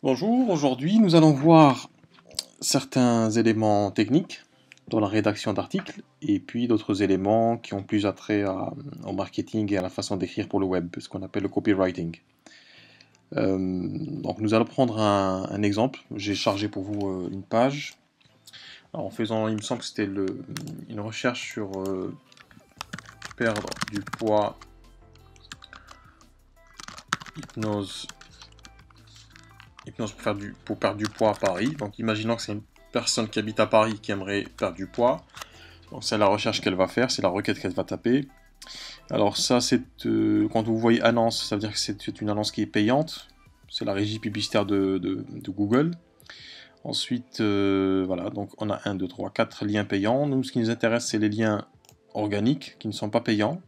Bonjour, aujourd'hui nous allons voir certains éléments techniques dans la rédaction d'articles et puis d'autres éléments qui ont plus attrait au marketing et à la façon d'écrire pour le web, ce qu'on appelle le copywriting. Donc nous allons prendre un exemple. J'ai chargé pour vous une page. Alors, en faisant, il me semble que c'était une recherche sur perdre du poids, hypnose pour perdre du poids à Paris. Donc imaginons que c'est une personne qui habite à Paris qui aimerait perdre du poids. Donc c'est la recherche qu'elle va faire, c'est la requête qu'elle va taper. Alors ça, c'est quand vous voyez annonce, ça veut dire que c'est une annonce qui est payante. C'est la régie publicitaire de Google. Ensuite, voilà, donc on a 1, 2, 3, 4 liens payants. Nous, ce qui nous intéresse, c'est les liens organiques qui ne sont pas payants.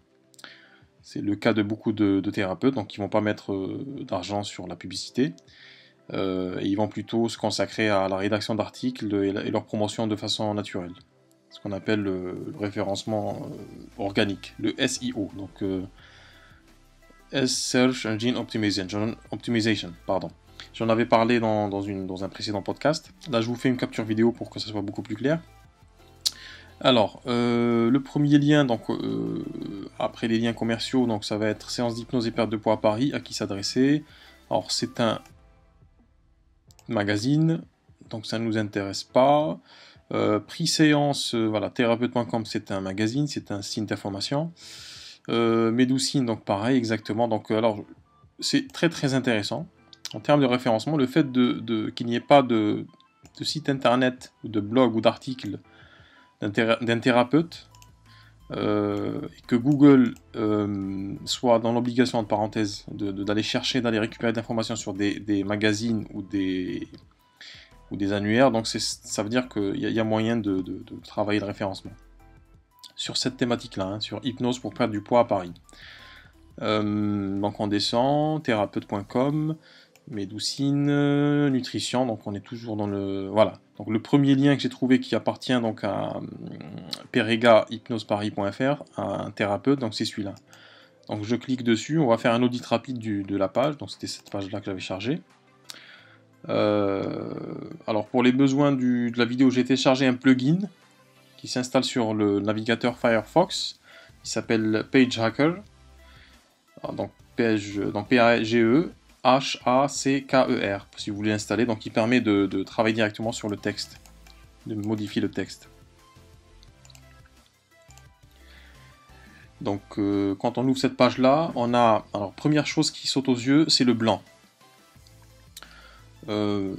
C'est le cas de beaucoup de thérapeutes, donc ils ne vont pas mettre d'argent sur la publicité. Et ils vont plutôt se consacrer à la rédaction d'articles et leur promotion de façon naturelle. Ce qu'on appelle le référencement organique, le SEO, donc Search Engine Optimization, pardon. J'en avais parlé dans un précédent podcast. Là, je vous fais une capture vidéo pour que ça soit beaucoup plus clair. Alors, le premier lien, donc après les liens commerciaux, donc ça va être séance d'hypnose et perte de poids à Paris, à qui s'adresser. Alors, c'est un magazine, donc ça ne nous intéresse pas. Prix séance, voilà, thérapeute.com, c'est un magazine, c'est un site d'information. Medoucine, donc pareil, exactement. Donc, alors, c'est très très intéressant. En termes de référencement, le fait qu'il n'y ait pas de site internet, ou de blog ou d'article d'un thérapeute, et que Google soit dans l'obligation, entre parenthèses, d'aller chercher, d'aller récupérer de l'information sur des magazines ou des annuaires, donc ça veut dire qu'il y a moyen de travailler le référencement. Sur cette thématique-là, hein, sur hypnose pour perdre du poids à Paris. Donc on descend, thérapeute.com, Médoucine, nutrition, donc on est toujours dans le... Voilà. Donc le premier lien que j'ai trouvé qui appartient donc à perega-hypnoseparis.fr, à un thérapeute, donc c'est celui-là. Donc je clique dessus, on va faire un audit rapide de la page, donc c'était cette page-là que j'avais chargée. Alors pour les besoins de la vidéo, j'ai téléchargé un plugin qui s'installe sur le navigateur Firefox, il s'appelle PageHacker. Alors, donc P-A-G-E-H-A-C-K-E-R, si vous voulez l'installer, donc il permet de travailler directement sur le texte, de modifier le texte. Donc quand on ouvre cette page là, on a, alors première chose qui saute aux yeux, c'est le blanc. On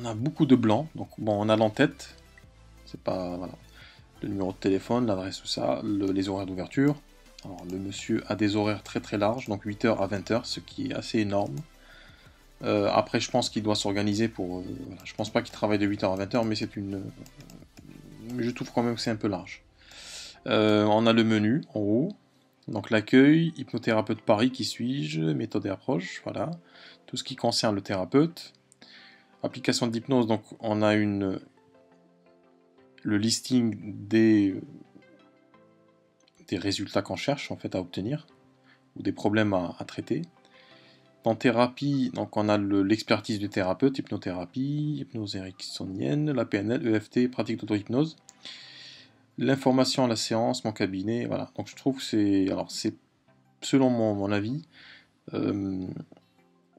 a beaucoup de blanc, donc bon, on a l'entête, c'est pas, voilà, le numéro de téléphone, l'adresse, tout ça, les horaires d'ouverture. Alors le monsieur a des horaires très très larges, donc 8h à 20h, ce qui est assez énorme. Après, je pense qu'il doit s'organiser pour... voilà. Je pense pas qu'il travaille de 8h à 20h, mais c'est une... je trouve quand même que c'est un peu large. On a le menu en haut. Donc l'accueil, hypnothérapeute Paris, qui suis-je, méthode et approche, voilà. Tout ce qui concerne le thérapeute. Application d'hypnose, donc on a le listing des résultats qu'on cherche en fait à obtenir, ou des problèmes à traiter. En thérapie, donc on a l'expertise du thérapeute, hypnothérapie, hypnose ericksonienne, la PNL, EFT, pratique d'auto-hypnose. L'information à la séance, mon cabinet, voilà. Donc je trouve que c'est, alors c'est selon mon avis,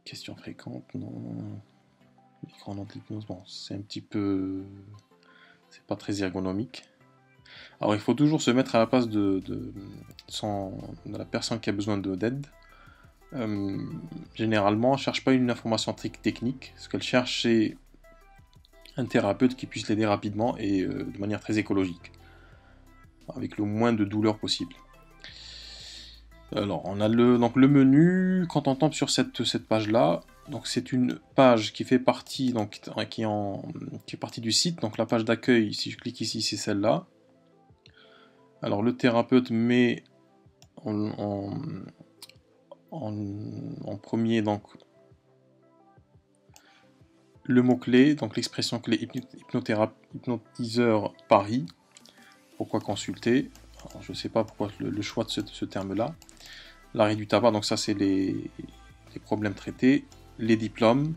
question fréquente, non, micro d'hypnose, bon, c'est un petit peu, c'est pas très ergonomique. Alors il faut toujours se mettre à la place de la personne qui a besoin d'aide. Généralement, elle ne cherche pas une information technique. Ce qu'elle cherche, c'est un thérapeute qui puisse l'aider rapidement et de manière très écologique, avec le moins de douleur possible. Alors, on a donc le menu. Quand on tombe sur cette page-là, donc c'est une page qui fait partie, donc qui est partie du site. Donc la page d'accueil, si je clique ici, c'est celle-là. Alors le thérapeute met en premier donc le mot-clé, donc l'expression clé hypnotiseur Paris. Pourquoi consulter? Alors, je ne sais pas pourquoi le choix de ce terme-là. L'arrêt du tabac, donc ça c'est les problèmes traités. Les diplômes,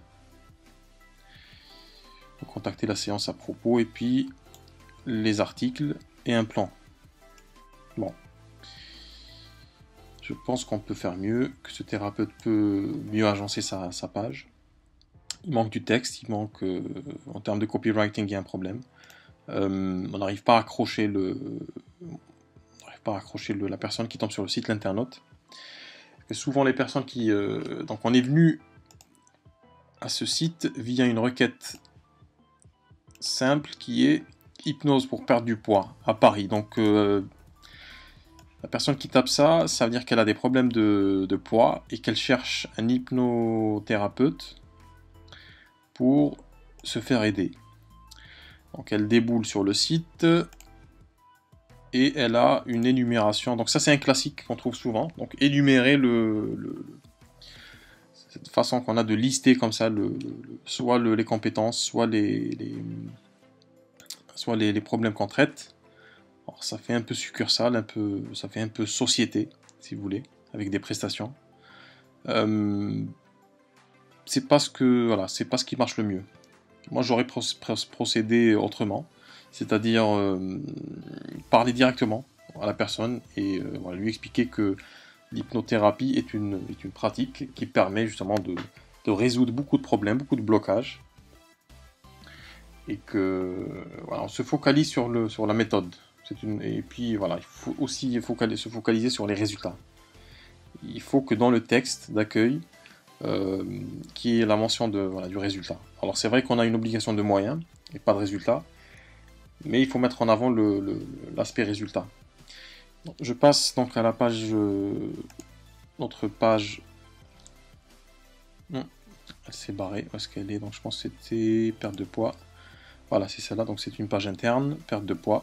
contacter la séance à propos, et puis les articles et un plan. Bon. Je pense qu'on peut faire mieux, que ce thérapeute peut mieux agencer sa page. Il manque du texte, il manque, en termes de copywriting, il y a un problème. On n'arrive pas à accrocher la personne qui tombe sur le site, l'internaute. Souvent les personnes qui... donc on est venu à ce site via une requête simple qui est hypnose pour perdre du poids à Paris. Donc la personne qui tape ça, ça veut dire qu'elle a des problèmes de poids et qu'elle cherche un hypnothérapeute pour se faire aider. Donc elle déboule sur le site et elle a une énumération. Donc ça c'est un classique qu'on trouve souvent. Donc énumérer cette façon qu'on a de lister comme ça soit les compétences, soit les problèmes qu'on traite. Alors, ça fait un peu succursale, ça fait un peu société, si vous voulez, avec des prestations. C'est pas ce qui marche le mieux. Moi, j'aurais procédé autrement, c'est-à-dire parler directement à la personne et lui expliquer que l'hypnothérapie est une pratique qui permet justement de résoudre beaucoup de problèmes, beaucoup de blocages, et que on se focalise sur la méthode. Et puis voilà, il faut aussi se focaliser sur les résultats. Il faut que dans le texte d'accueil, qu'il y ait la mention du résultat. Alors c'est vrai qu'on a une obligation de moyens et pas de résultat, mais il faut mettre en avant l'aspect résultat. Je passe donc à la page, notre page. Non, elle s'est barrée. Où est-ce qu'elle est? Donc je pense que c'était perte de poids. Voilà, c'est celle-là. Donc c'est une page interne, perte de poids.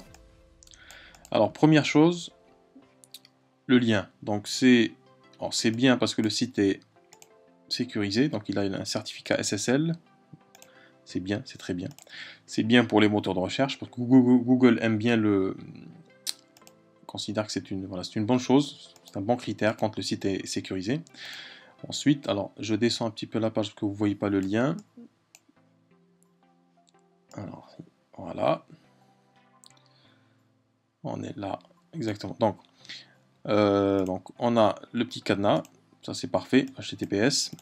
Alors première chose, le lien. Donc c'est bien parce que le site est sécurisé, donc il a un certificat SSL. C'est bien, c'est très bien. C'est bien pour les moteurs de recherche parce que Google aime bien considère que c'est une bonne chose, c'est un bon critère quand le site est sécurisé. Ensuite, alors je descends un petit peu la page parce que vous ne voyez pas le lien. Alors voilà, on est là exactement. Donc on a le petit cadenas, ça c'est parfait, HTTPS.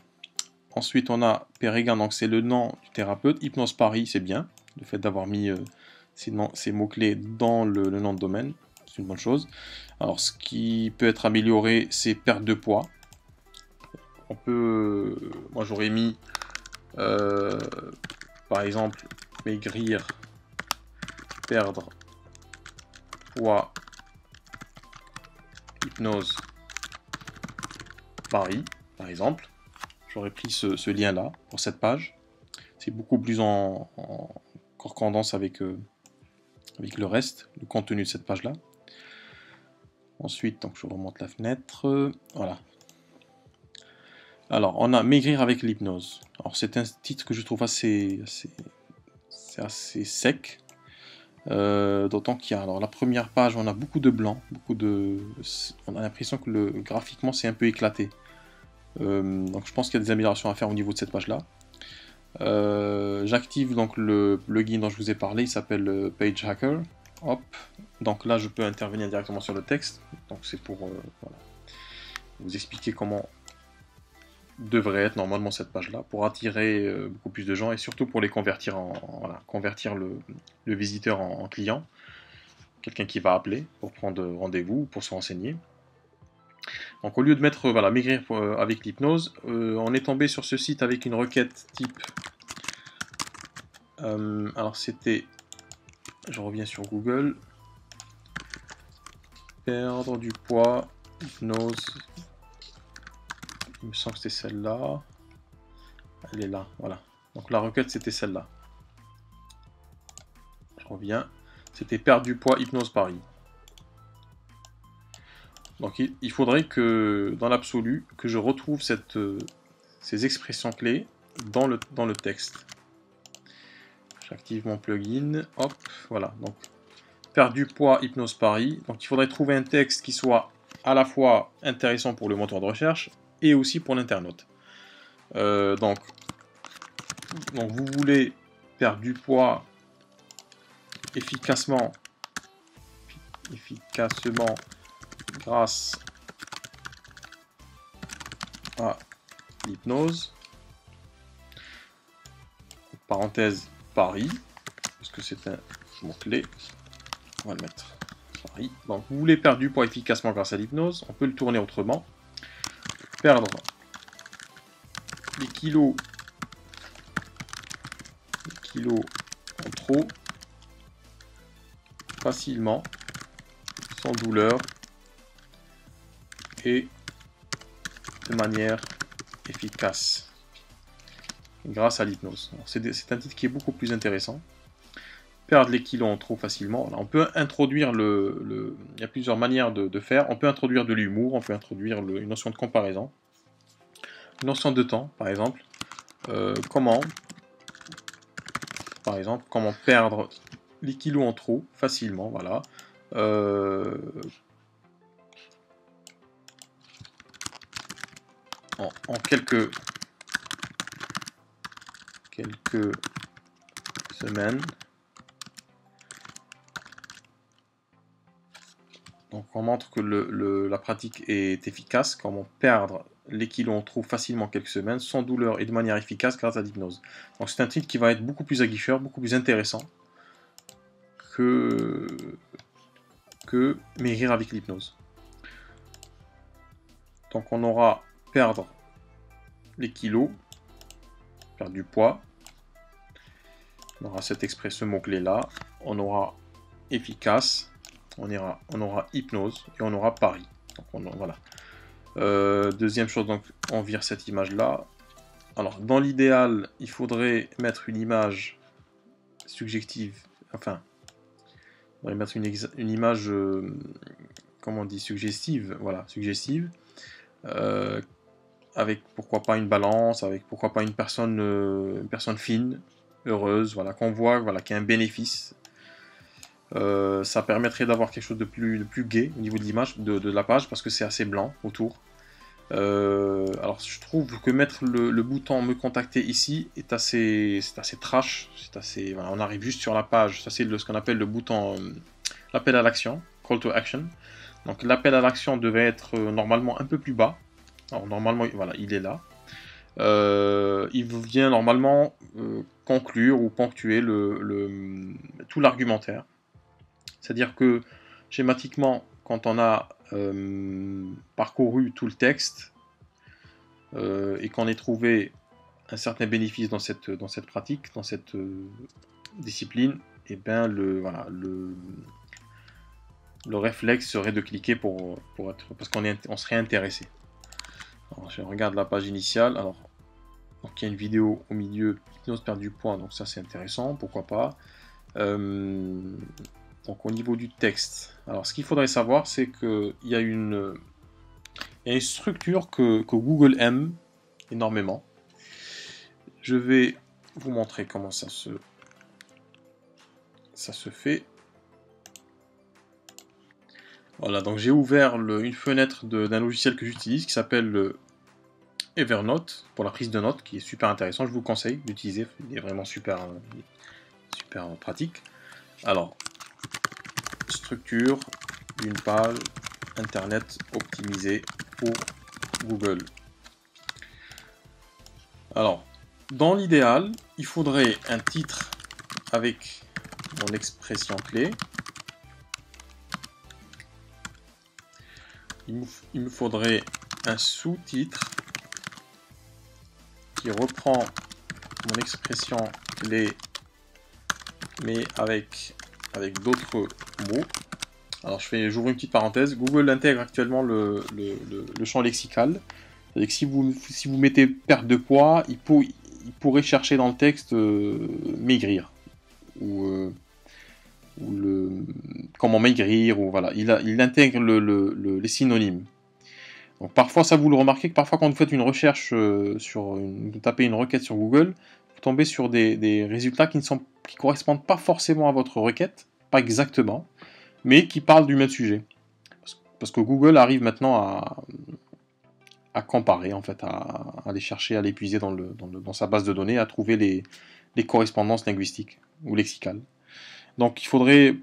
Ensuite on a Pérégrine, donc c'est le nom du thérapeute. Hypnose Paris, c'est bien, le fait d'avoir mis ces mots-clés dans le nom de domaine, c'est une bonne chose. Alors ce qui peut être amélioré, c'est perte de poids. Moi j'aurais mis par exemple maigrir, perdre poids, hypnose Paris, par exemple. J'aurais pris ce lien-là pour cette page. C'est beaucoup plus en concordance avec le reste, le contenu de cette page-là. Ensuite, donc je remonte la fenêtre. Voilà. Alors, on a maigrir avec l'hypnose. Alors, c'est un titre que je trouve assez sec. D'autant qu'il y a, alors la première page, on a beaucoup de blanc, on a l'impression que graphiquement c'est un peu éclaté. Donc je pense qu'il y a des améliorations à faire au niveau de cette page-là. J'active donc le plugin dont je vous ai parlé, il s'appelle Page Hacker. Hop, donc là je peux intervenir directement sur le texte. Donc c'est pour vous expliquer comment devrait être normalement cette page-là, pour attirer beaucoup plus de gens et surtout pour les convertir convertir le visiteur en client, quelqu'un qui va appeler pour prendre rendez-vous, pour se renseigner. Donc au lieu de mettre maigrir avec l'hypnose, on est tombé sur ce site avec une requête type. Alors c'était, je reviens sur Google, perdre du poids, hypnose. Il me semble que c'était celle-là. Elle est là, voilà. Donc la requête c'était celle-là. Je reviens. C'était perdre du poids, hypnose Paris. Donc il faudrait que, dans l'absolu, que je retrouve ces expressions clés dans le texte. J'active mon plugin. Hop, voilà. Donc perdre du poids, hypnose Paris. Donc il faudrait trouver un texte qui soit à la fois intéressant pour le moteur de recherche et aussi pour l'internaute. Donc vous voulez perdre du poids efficacement grâce à l'hypnose. Parenthèse Paris, parce que c'est un mot-clé. On va le mettre Paris. Donc vous voulez perdre du poids efficacement grâce à l'hypnose, on peut le tourner autrement. Perdre les kilos en trop facilement, sans douleur et de manière efficace grâce à l'hypnose. C'est un titre qui est beaucoup plus intéressant. Perdre les kilos en trop facilement. Voilà, on peut introduire il y a plusieurs manières de faire. On peut introduire de l'humour, on peut introduire une notion de comparaison, une notion de temps, par exemple. Comment perdre les kilos en trop facilement, voilà. En quelques semaines. Donc on montre que la pratique est efficace, comment perdre les kilos en trop facilement en quelques semaines, sans douleur et de manière efficace grâce à l'hypnose. Donc c'est un titre qui va être beaucoup plus aguicheur, beaucoup plus intéressant que maigrir avec l'hypnose. Donc on aura perdre les kilos, perdre du poids, on aura ce mot-clé là, on aura efficace, on aura hypnose et on aura Paris. Donc voilà. Deuxième chose, donc on vire cette image là. Alors dans l'idéal, il faudrait mettre une image subjective, enfin, on va mettre une image, comment on dit, suggestive, voilà, suggestive, avec pourquoi pas une balance, avec pourquoi pas une personne fine, heureuse, voilà, qu'on voit, voilà, qui a un bénéfice. Ça permettrait d'avoir quelque chose de plus gai au niveau de l'image, de la page, parce que c'est assez blanc autour. Alors je trouve que mettre le bouton me contacter ici c'est assez trash, voilà, on arrive juste sur la page, ça c'est ce qu'on appelle le bouton l'appel à l'action, call to action. Donc l'appel à l'action devait être normalement un peu plus bas. Alors normalement voilà, il est là. Il vient normalement conclure ou ponctuer tout l'argumentaire. C'est-à-dire que schématiquement, quand on a parcouru tout le texte et qu'on ait trouvé un certain bénéfice dans cette pratique, dans cette discipline, et bien le réflexe serait de cliquer parce qu'on serait intéressé. Alors, je regarde la page initiale. Alors, donc il y a une vidéo au milieu, hypnose perdre du poids, donc ça c'est intéressant, pourquoi pas. Donc au niveau du texte, alors ce qu'il faudrait savoir, c'est qu'il y a une structure que Google aime énormément. Je vais vous montrer comment ça se fait. Voilà, donc j'ai ouvert une fenêtre d'un logiciel que j'utilise qui s'appelle Evernote pour la prise de notes, qui est super intéressant. Je vous conseille d'utiliser, il est vraiment super pratique. Alors, structure d'une page internet optimisée pour Google. Alors, dans l'idéal, il faudrait un titre avec mon expression clé. Il me faudrait un sous-titre qui reprend mon expression clé mais avec d'autres mots. Alors j'ouvre une petite parenthèse. Google intègre actuellement le champ lexical. C'est-à-dire que si vous mettez perte de poids, il pourrait chercher dans le texte maigrir ou comment maigrir, ou voilà, il intègre les synonymes. Donc parfois, ça vous le remarquez, que parfois quand vous faites une recherche vous tapez une requête sur Google, vous tombez sur des résultats qui correspondent pas forcément à votre requête, pas exactement, mais qui parlent du même sujet. Parce que Google arrive maintenant à comparer, en fait, à aller chercher, à l'épuiser dans sa base de données, à trouver les correspondances linguistiques ou lexicales. Donc il faudrait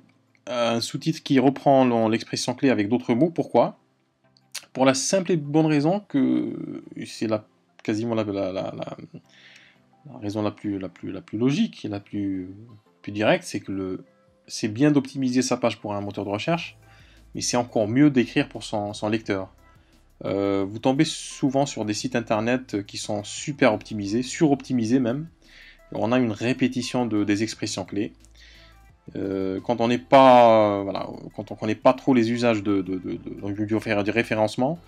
un sous-titre qui reprend l'expression clé avec d'autres mots. Pourquoi? Pour la simple et bonne raison que c'est quasiment la raison la plus logique et la plus directe, c'est que c'est bien d'optimiser sa page pour un moteur de recherche, mais c'est encore mieux d'écrire pour son lecteur. Vous tombez souvent sur des sites internet qui sont super optimisés, suroptimisés même. On a une répétition des expressions clés. Quand on n'est pas, quand on connaît pas trop les usages du référencement,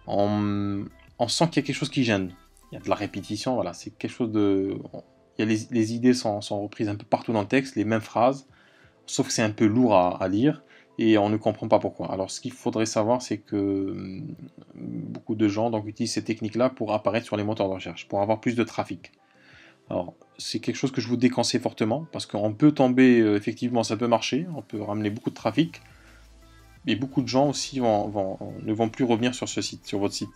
on sent qu'il y a quelque chose qui gêne. Il y a de la répétition, voilà, c'est quelque chose de... Il y a les idées sont reprises un peu partout dans le texte, les mêmes phrases, sauf que c'est un peu lourd à lire et on ne comprend pas pourquoi. Alors ce qu'il faudrait savoir, c'est que beaucoup de gens donc, utilisent ces techniques-là pour apparaître sur les moteurs de recherche, pour avoir plus de trafic. Alors c'est quelque chose que je vous déconseille fortement, parce qu'on peut tomber, effectivement ça peut marcher, on peut ramener beaucoup de trafic, mais beaucoup de gens aussi ne vont plus revenir sur ce site, sur votre site,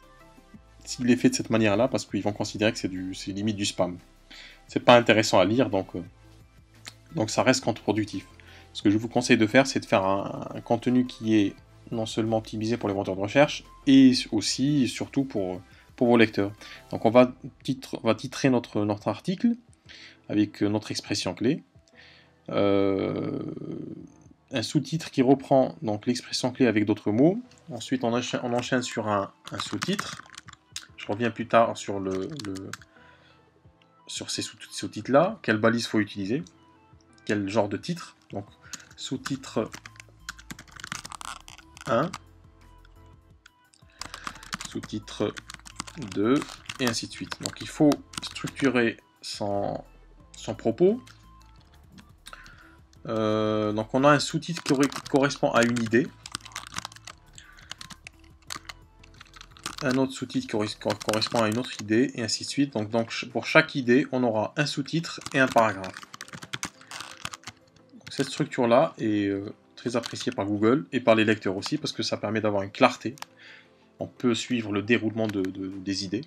s'il est fait de cette manière-là, parce qu'ils vont considérer que c'est limite du spam. C'est pas intéressant à lire, donc ça reste contre-productif. Ce que je vous conseille de faire, c'est de faire un contenu qui est non seulement optimisé pour les moteurs de recherche, et aussi, et surtout, pour vos lecteurs. Donc on va titrer notre article avec notre expression clé. Un sous-titre qui reprend donc l'expression clé avec d'autres mots. Ensuite, on enchaîne sur un sous-titre. Je reviens plus tard sur ces sous-titres-là. Quelle balise faut utiliser? Quel genre de titre? Donc, sous-titre 1, sous-titre 2, et ainsi de suite. Donc, il faut structurer son propos. Donc, on a un sous-titre qui correspond à une idée. Un autre sous-titre qui correspond à une autre idée, et ainsi de suite. Donc pour chaque idée, on aura un sous-titre et un paragraphe. Cette structure-là est très appréciée par Google et par les lecteurs aussi, parce que ça permet d'avoir une clarté. On peut suivre le déroulement des idées.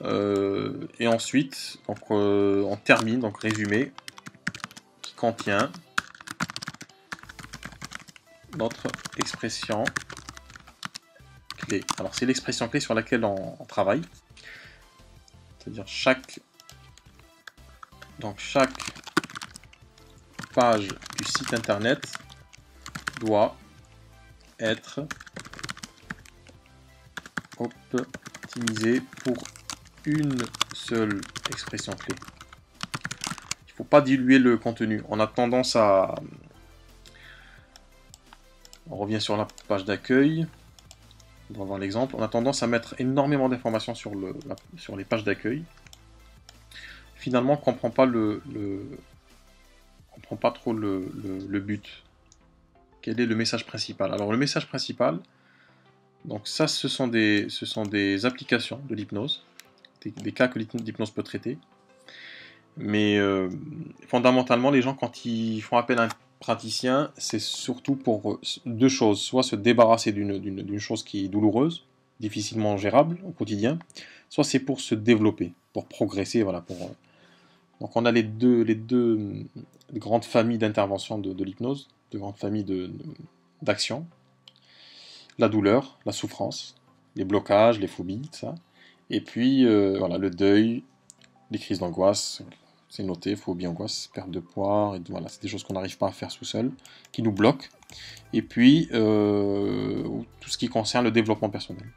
Et ensuite, on termine, donc résumé, qui contient notre expression clé. Alors c'est l'expression clé sur laquelle on travaille. C'est-à-dire chaque page du site internet doit être optimisée pour une seule expression clé. Il ne faut pas diluer le contenu. On a tendance à... On revient sur la page d'accueil. On va voir l'exemple. On a tendance à mettre énormément d'informations sur les pages d'accueil. Finalement, on ne comprend pas trop le but. Quel est le message principal? Alors le message principal, donc ça, ce sont des applications de l'hypnose, des cas que l'hypnose peut traiter. Mais fondamentalement, les gens, quand ils font appel à un praticien, c'est surtout pour deux choses. Soit se débarrasser d'une chose qui est douloureuse, difficilement gérable au quotidien, soit c'est pour se développer, pour progresser. Voilà, donc on a les deux grandes familles d'intervention de l'hypnose, deux grandes familles d'action. La douleur, la souffrance, les blocages, les phobies, tout ça. Et puis voilà, le deuil, les crises d'angoisse, c'est noté, phobie, angoisse, perte de poids, et voilà, c'est des choses qu'on n'arrive pas à faire tout seul, qui nous bloquent. Et puis tout ce qui concerne le développement personnel.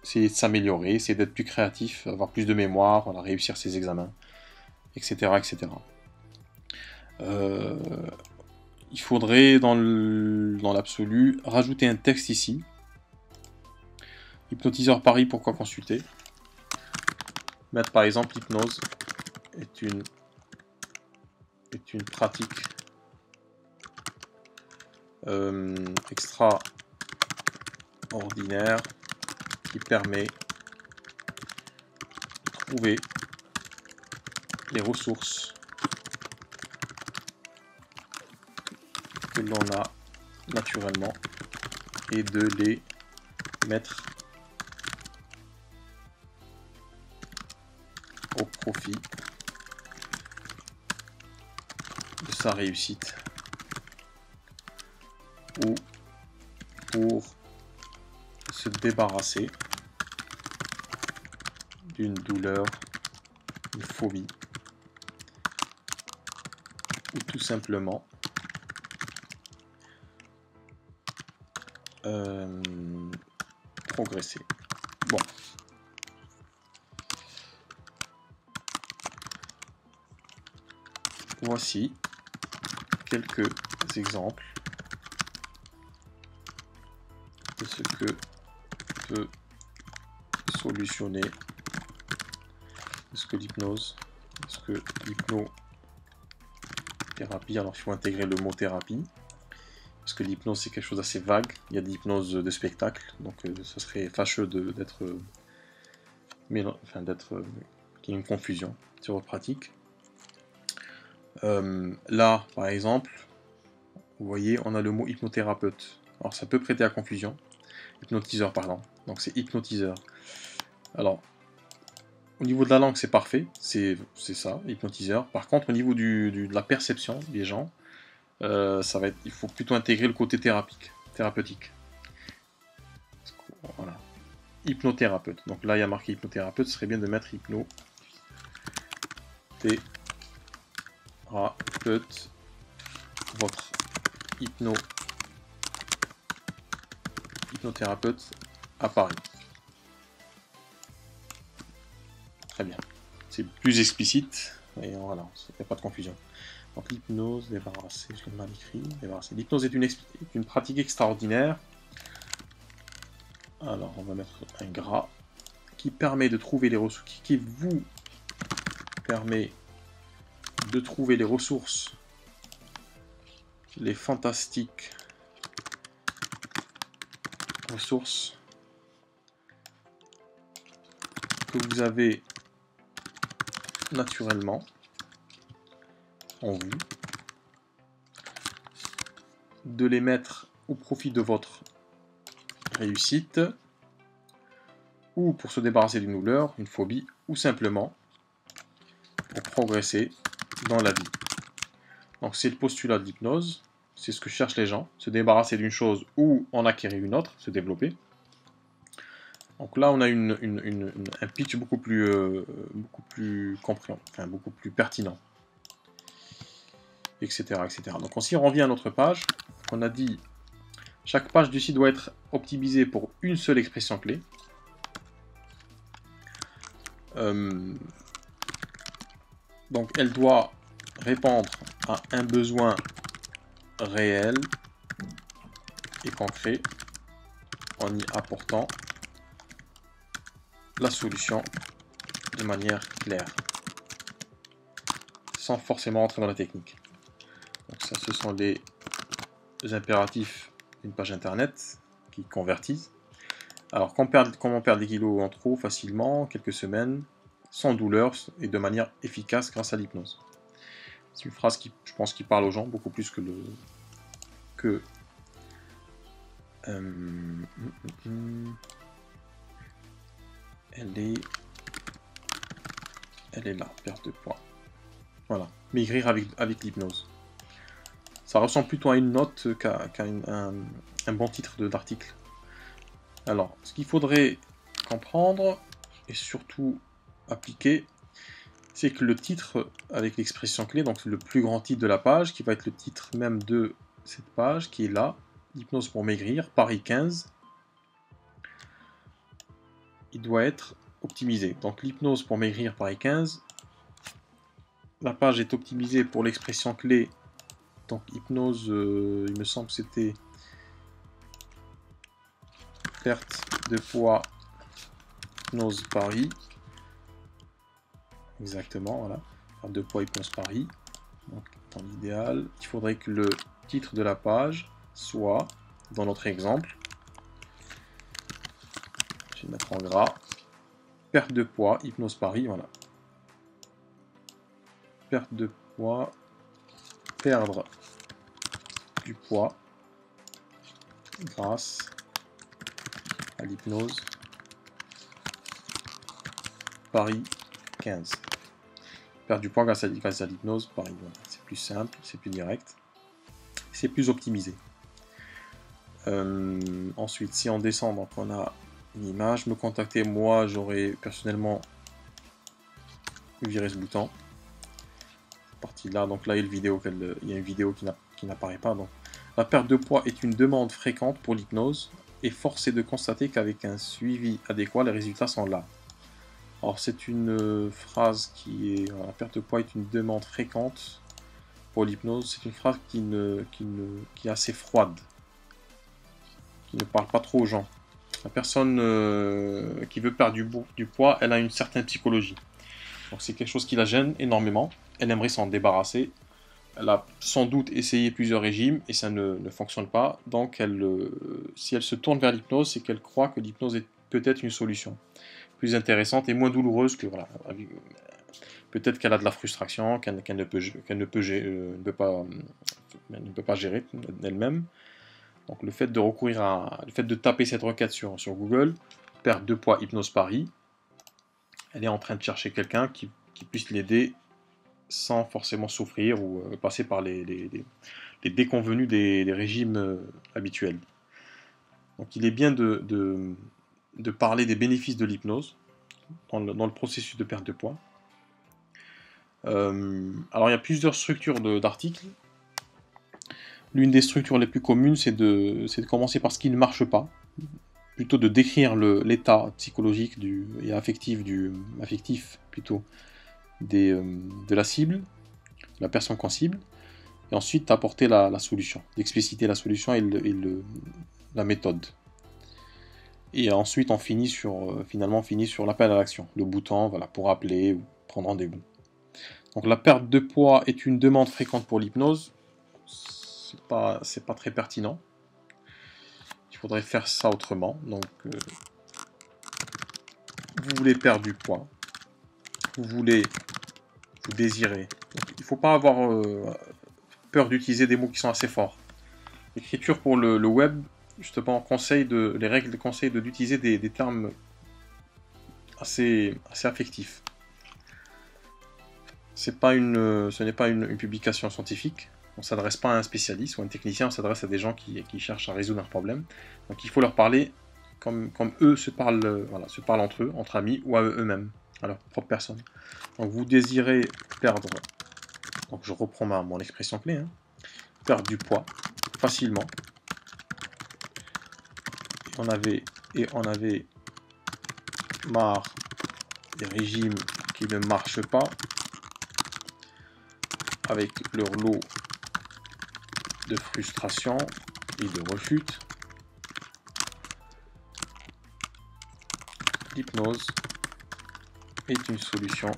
C'est de s'améliorer, c'est d'être plus créatif, avoir plus de mémoire, voilà, réussir ses examens, etc. etc. Il faudrait, dans l'absolu, rajouter un texte ici. Hypnotiseur Paris, pourquoi consulter? Mettre par exemple l'hypnose est une pratique extraordinaire qui permet de trouver les ressources que l'on a naturellement et de les mettre au profit de sa réussite ou pour se débarrasser d'une douleur, une phobie, ou tout simplement progresser. Bon. Voici quelques exemples de ce que peut solutionner, de ce que l'hypnose, ce que l'hypnothérapie, alors il faut intégrer le mot thérapie, parce que l'hypnose c'est quelque chose d'assez vague, il y a de l'hypnose de spectacle, donc ce serait fâcheux d'être qu'il y ait une confusion sur votre pratique. Là, par exemple, vous voyez, on a le mot hypnothérapeute. Alors ça peut prêter à confusion. Hypnotiseur, pardon. Donc c'est hypnotiseur. Alors, au niveau de la langue, c'est parfait. C'est ça, hypnotiseur. Par contre, au niveau de la perception des gens, il faut plutôt intégrer le côté thérapeutique. Voilà. Hypnothérapeute. Donc là, il y a marqué hypnothérapeute. Ce serait bien de mettre hypnothérapeute. Votre hypnothérapeute à Paris. Très bien. C'est plus explicite. Et voilà, il n'y a pas de confusion. Donc l'hypnose, débarrasser, je l'ai mal écrit, débarrasser. L'hypnose est une pratique extraordinaire. Alors on va mettre un gras qui permet de trouver les ressources, qui vous permet de trouver les ressources, les fantastiques ressources que vous avez naturellement en vous, de les mettre au profit de votre réussite, ou pour se débarrasser d'une douleur, une phobie, ou simplement pour progresser dans la vie. Donc c'est le postulat de l'hypnose, c'est ce que cherchent les gens, se débarrasser d'une chose ou en acquérir une autre, se développer. Donc là on a un pitch beaucoup plus compréhensible, enfin beaucoup plus pertinent, etc., etc. Donc si on revient à notre page, on a dit chaque page du site doit être optimisée pour une seule expression clé. Donc elle doit répondre à un besoin réel et concret en y apportant la solution de manière claire, sans forcément entrer dans la technique. Donc ça, ce sont les impératifs d'une page internet qui convertissent. Alors comment perdre des kilos en trop facilement, en quelques semaines, sans douleur et de manière efficace grâce à l'hypnose. C'est une phrase qui, je pense, qui parle aux gens beaucoup plus que elle est là, perte de poids. Voilà, maigrir avec l'hypnose. Ça ressemble plutôt à une note qu'à un bon titre d'article. Alors, ce qu'il faudrait comprendre et surtout appliquer, c'est que le titre avec l'expression clé, donc le plus grand titre de la page, qui va être le titre même de cette page, qui est là, l'hypnose pour maigrir, Paris 15, il doit être optimisé. Donc l'hypnose pour maigrir, Paris 15, la page est optimisée pour l'expression clé, donc hypnose, il me semble que c'était perte de poids, hypnose Paris, exactement, voilà, perte de poids, hypnose Paris. Donc dans l'idéal, il faudrait que le titre de la page soit, dans notre exemple, je vais mettre en gras, perte de poids, hypnose Paris, voilà. Perte de poids, perdre du poids grâce à l'hypnose Paris 15. perdre du poids grâce à l'hypnose, pareil, voilà. C'est plus simple, c'est plus direct, c'est plus optimisé. Ensuite, si on descend, donc on a une image, me contacter, moi j'aurais personnellement viré ce bouton. Partie là, donc là il y a une vidéo qui n'apparaît pas. Donc la perte de poids est une demande fréquente pour l'hypnose et force est de constater qu'avec un suivi adéquat, les résultats sont là. Alors c'est une phrase qui est, la perte de poids est une demande fréquente pour l'hypnose. C'est une phrase qui est assez froide, qui ne parle pas trop aux gens. La personne qui veut perdre du poids, elle a une certaine psychologie. Donc c'est quelque chose qui la gêne énormément. Elle aimerait s'en débarrasser. Elle a sans doute essayé plusieurs régimes et ça ne fonctionne pas. Donc si elle se tourne vers l'hypnose, c'est qu'elle croit que l'hypnose est peut-être une solution plus intéressante et moins douloureuse que voilà. Peut-être qu'elle a de la frustration, qu'elle ne peut pas gérer elle-même. Donc le fait de taper cette requête sur Google, perte de poids hypnose Paris, elle est en train de chercher quelqu'un qui puisse l'aider sans forcément souffrir ou passer par les déconvenus des régimes habituels. Donc il est bien de parler des bénéfices de l'hypnose dans le processus de perte de poids. Alors il y a plusieurs structures d'articles. L'une des structures les plus communes, c'est de commencer par ce qui ne marche pas, plutôt de décrire l'état psychologique et affectif plutôt de la cible, de la personne qu'on cible, et ensuite d'apporter la solution, d'expliciter la solution et la méthode. Et ensuite on finit finalement sur l'appel à l'action, le bouton voilà, pour appeler ou prendre rendez-vous. Donc la perte de poids est une demande fréquente pour l'hypnose. C'est pas très pertinent. Il faudrait faire ça autrement. Donc vous voulez perdre du poids, vous désirez. Donc, il ne faut pas avoir peur d'utiliser des mots qui sont assez forts. L'écriture pour le web, justement, les règles conseillent d'utiliser des termes assez affectifs. Ce n'est pas une publication scientifique. On ne s'adresse pas à un spécialiste ou à un technicien, on s'adresse à des gens qui cherchent à résoudre un problème. Donc il faut leur parler comme eux se parlent entre eux, entre amis ou à eux-mêmes, à leur propre personne. Donc vous désirez perdre, donc je reprends mon expression clé, hein, perdre du poids facilement. On avait marre des régimes qui ne marchent pas, avec leur lot de frustration et de refus. L'hypnose est une solution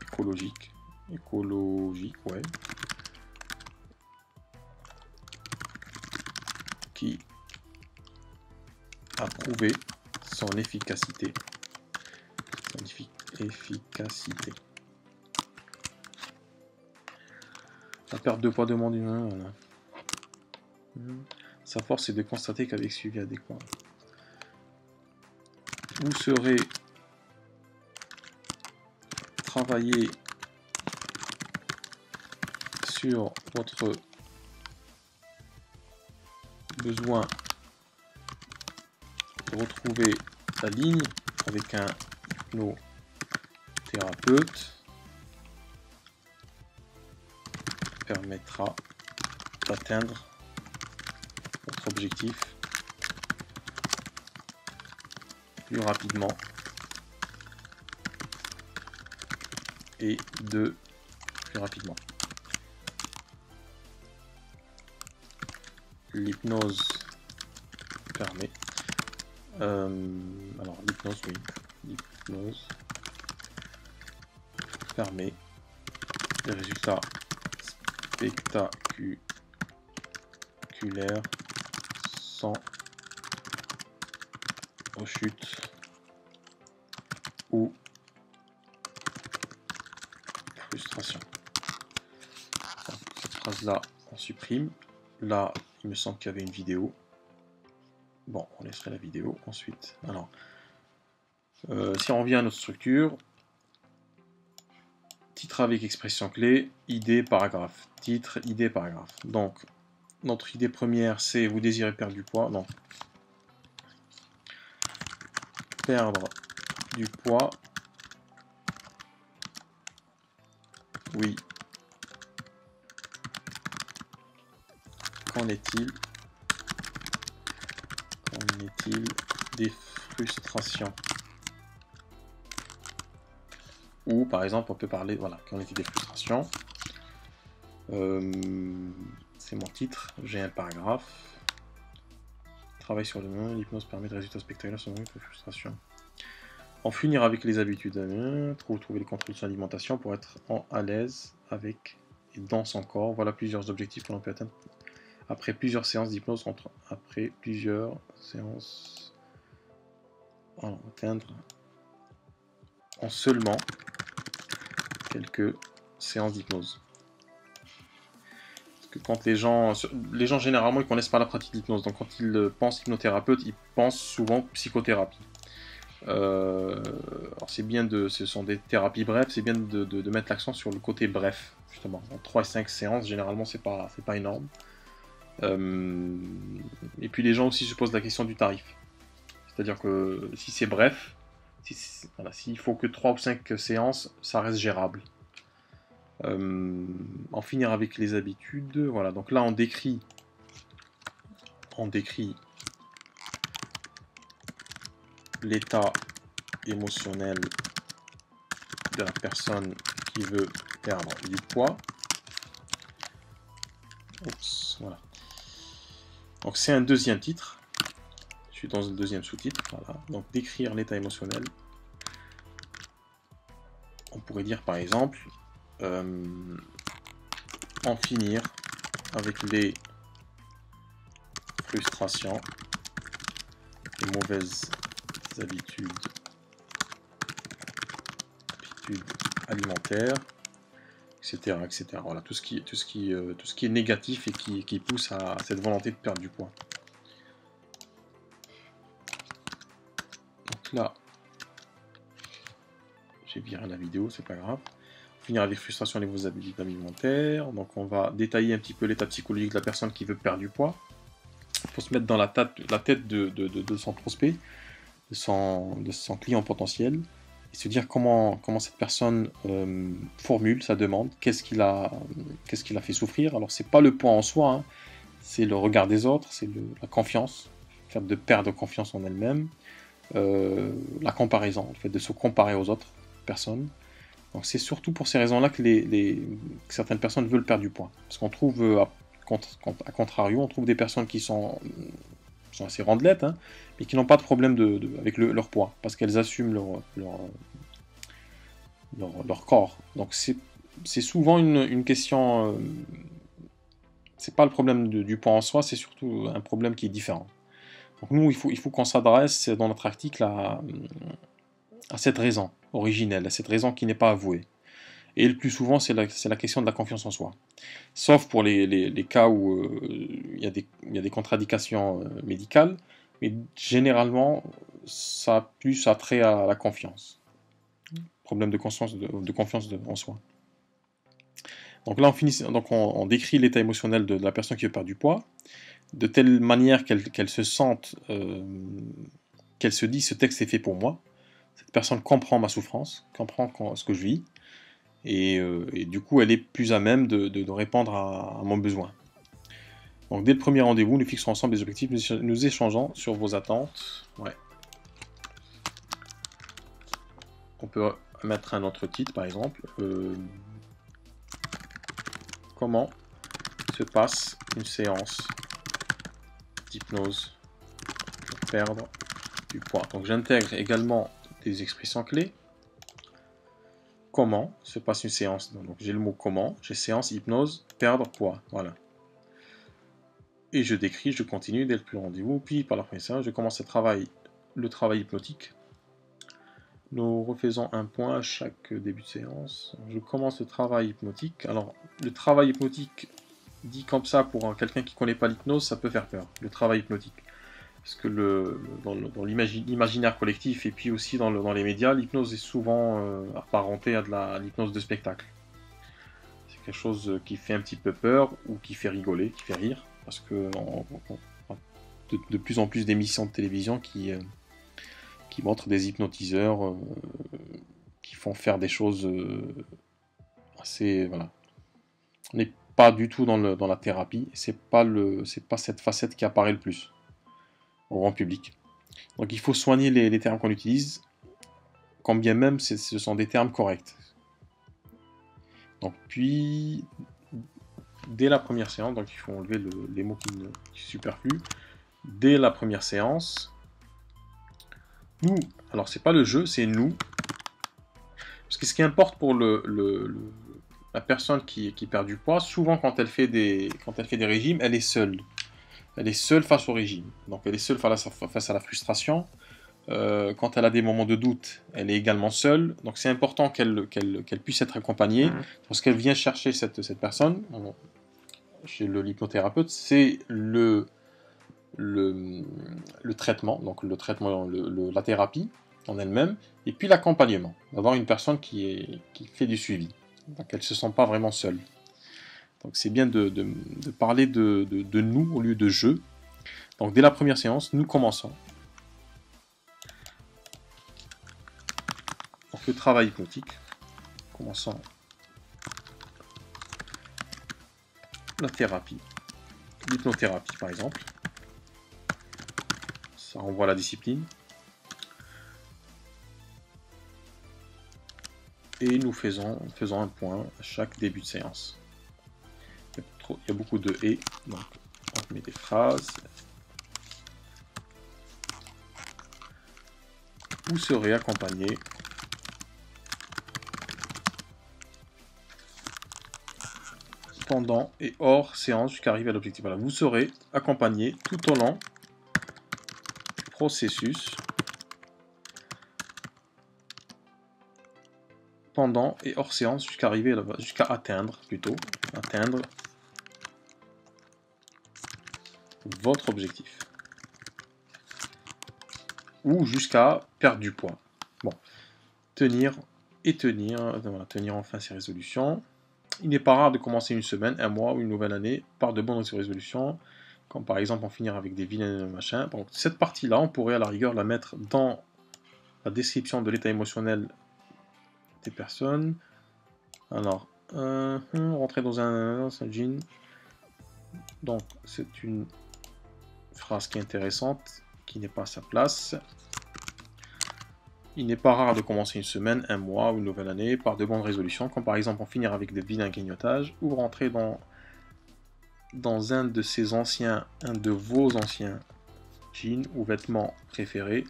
écologique, ouais, qui a prouvé son efficacité. La perte de poids demande une... Voilà. Sa force est de constater qu'avec suivi adéquat, vous serez travailler sur votre besoin de retrouver la ligne avec un hypnothérapeute permettra d'atteindre votre objectif plus rapidement et plus rapidement. L'hypnose permet alors l'hypnose, oui, l'hypnose permet des résultats spectaculaires sans rechute ou frustration. Donc, cette phrase là on supprime. Là il me semble qu'il y avait une vidéo. Bon, on laisserait la vidéo ensuite. Alors si on revient à notre structure, titre avec expression clé, idée, paragraphe. Titre, idée, paragraphe. Donc, notre idée première, c'est vous désirez perdre du poids. Non. Perdre du poids. Oui. Qu'en est-il? Qu'en est-il des frustrations? Ou par exemple, on peut parler, voilà, qu'en est-il des frustrations? C'est mon titre, j'ai un paragraphe. Travail sur le nom, l'hypnose permet de résultats spectaculaires sur les frustrations. En finir avec les habitudes, trouver les contrôles de son alimentation pour être à l'aise avec et dans son corps. Voilà plusieurs objectifs que l'on peut atteindre après plusieurs séances d'hypnose, après plusieurs séances, atteindre en seulement quelques séances d'hypnose. Parce que quand les gens généralement ils connaissent pas la pratique d'hypnose, donc quand ils pensent hypnothérapeute, ils pensent souvent psychothérapie. Alors c'est bien ce sont des thérapies brèves, c'est bien de mettre l'accent sur le côté bref, justement. En 3 et 5 séances, généralement c'est pas énorme. Et puis les gens aussi se posent la question du tarif. C'est-à-dire que si c'est bref, s'il faut que 3 ou 5 séances, ça reste gérable. En finir avec les habitudes, voilà. Donc là on décrit l'état émotionnel de la personne qui veut perdre du poids. Oups, voilà. Donc c'est un deuxième titre. Je suis dans un deuxième sous-titre. Voilà. Donc décrire l'état émotionnel. On pourrait dire par exemple en finir avec les frustrations, les mauvaises habitudes alimentaires, etc., etc. Voilà, tout ce qui est négatif et qui pousse à cette volonté de perdre du poids. Donc là, j'ai viré la vidéo, c'est pas grave. Finir avec frustration et vos habitudes alimentaires. Donc on va détailler un petit peu l'état psychologique de la personne qui veut perdre du poids. Il faut se mettre dans la tête de son prospect, de son client potentiel, et se dire comment cette personne formule sa demande, qu'est-ce qui l'a fait souffrir. Alors c'est pas le poids en soi, hein, c'est le regard des autres, c'est la confiance, le fait de perdre confiance en elle-même, la comparaison, le fait de se comparer aux autres personnes. Donc c'est surtout pour ces raisons-là que certaines personnes veulent perdre du poids. Parce qu'on trouve, à contrario, on trouve des personnes qui sont assez rondelettes, hein, mais qui n'ont pas de problème avec leur poids, parce qu'elles assument leur corps. Donc c'est souvent une question... c'est pas le problème du poids en soi, c'est surtout un problème qui est différent. Donc nous, il faut qu'on s'adresse dans notre article à cette raison originelle, à cette raison qui n'est pas avouée. Et le plus souvent, c'est la question de la confiance en soi. Sauf pour les cas où il y a des contre-indications médicales, mais généralement, ça a plus attrait à la confiance. Problème de confiance en soi. Donc là, on décrit l'état émotionnel de la personne qui veut perdre du poids, de telle manière qu'elle se sente, qu'elle se dit, ce texte est fait pour moi. Cette personne comprend ma souffrance, comprend ce que je vis, et du coup, elle est plus à même de répondre à mon besoin. Donc dès le premier rendez-vous, nous fixons ensemble des objectifs, nous échangeons sur vos attentes. Ouais. On peut mettre un autre titre, par exemple. Comment se passe une séance d'hypnose pour perdre du poids? Donc j'intègre également des expressions clés. Comment se passe une séance? Donc j'ai le mot comment, j'ai séance, hypnose, perdre poids. Voilà. Et je décris, je continue dès le premier rendez-vous, puis par la première séance, je commence le travail hypnotique. Nous refaisons un point à chaque début de séance. Je commence le travail hypnotique. Alors, le travail hypnotique, dit comme ça pour quelqu'un qui ne connaît pas l'hypnose, ça peut faire peur, le travail hypnotique. Parce que dans l'imaginaire collectif et puis aussi dans les médias, l'hypnose est souvent apparentée à l'hypnose de spectacle. quelque chose qui fait un petit peu peur ou qui fait rigoler, qui fait rire, parce que de plus en plus d'émissions de télévision qui montrent des hypnotiseurs qui font faire des choses assez, voilà. On n'est pas du tout dans la thérapie, c'est pas cette facette qui apparaît le plus au grand public. Donc il faut soigner les termes qu'on utilise, quand bien même ce sont des termes corrects. Donc puis, dès la première séance, donc il faut enlever les mots qui superfluent. Dès la première séance, nous, alors c'est pas le jeu, c'est nous. Parce que ce qui importe pour la personne qui perd du poids, souvent quand elle fait des régimes, elle est seule. Elle est seule face au régime. Donc elle est seule face à la frustration. Quand elle a des moments de doute, elle est également seule. Donc c'est important qu'elle puisse être accompagnée. Parce qu'elle vient chercher cette personne, chez l'hypnothérapeute, c'est le traitement, donc le traitement, la thérapie en elle-même, et puis l'accompagnement, d'avoir une personne qui fait du suivi, donc elle ne se sent pas vraiment seule. Donc c'est bien de parler de nous au lieu de je. Donc dès la première séance, nous commençons. Donc le travail hypnotique, commençons la thérapie, l'hypnothérapie par exemple. Ça renvoie à la discipline. Et nous faisons un point à chaque début de séance. Il y a beaucoup de « et », donc on met des phrases. Vous serez accompagné pendant et hors séance jusqu'à arriver à l'objectif. Voilà, vous serez accompagné tout au long du processus, pendant et hors séance jusqu'à atteindre votre objectif, ou jusqu'à perdre du poids. Bon, tenir enfin ses résolutions. Il n'est pas rare de commencer une semaine, un mois ou une nouvelle année par de bonnes résolutions, comme par exemple en finir avec des vilains machins. Donc cette partie-là, on pourrait à la rigueur la mettre dans la description de l'état émotionnel des personnes. Alors, rentrer dans un jean. Donc c'est une phrase qui est intéressante, qui n'est pas à sa place. Il n'est pas rare de commencer une semaine, un mois ou une nouvelle année par de bonnes résolutions, comme par exemple en finir avec des vilains grignotages, ou rentrer dans un de vos anciens jeans ou vêtements préférés.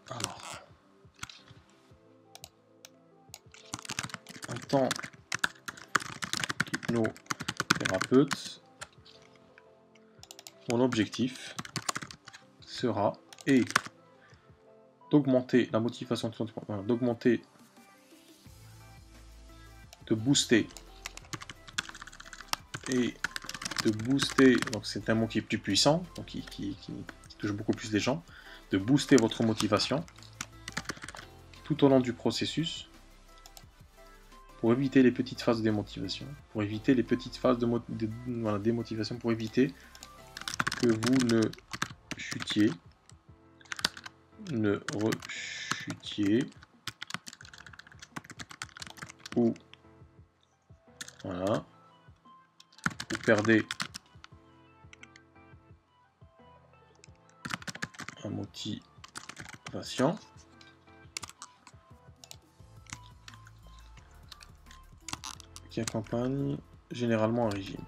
Alors, en tant qu'hypnothérapeute, mon objectif sera d'augmenter la motivation, de booster, donc c'est un mot qui est plus puissant, donc qui touche beaucoup plus les gens, de booster votre motivation tout au long du processus, pour éviter les petites phases de démotivation, pour éviter les petites phases de démotivation, pour éviter que vous ne rechutiez, ou voilà, vous perdez la motivation. Qui accompagne généralement un régime.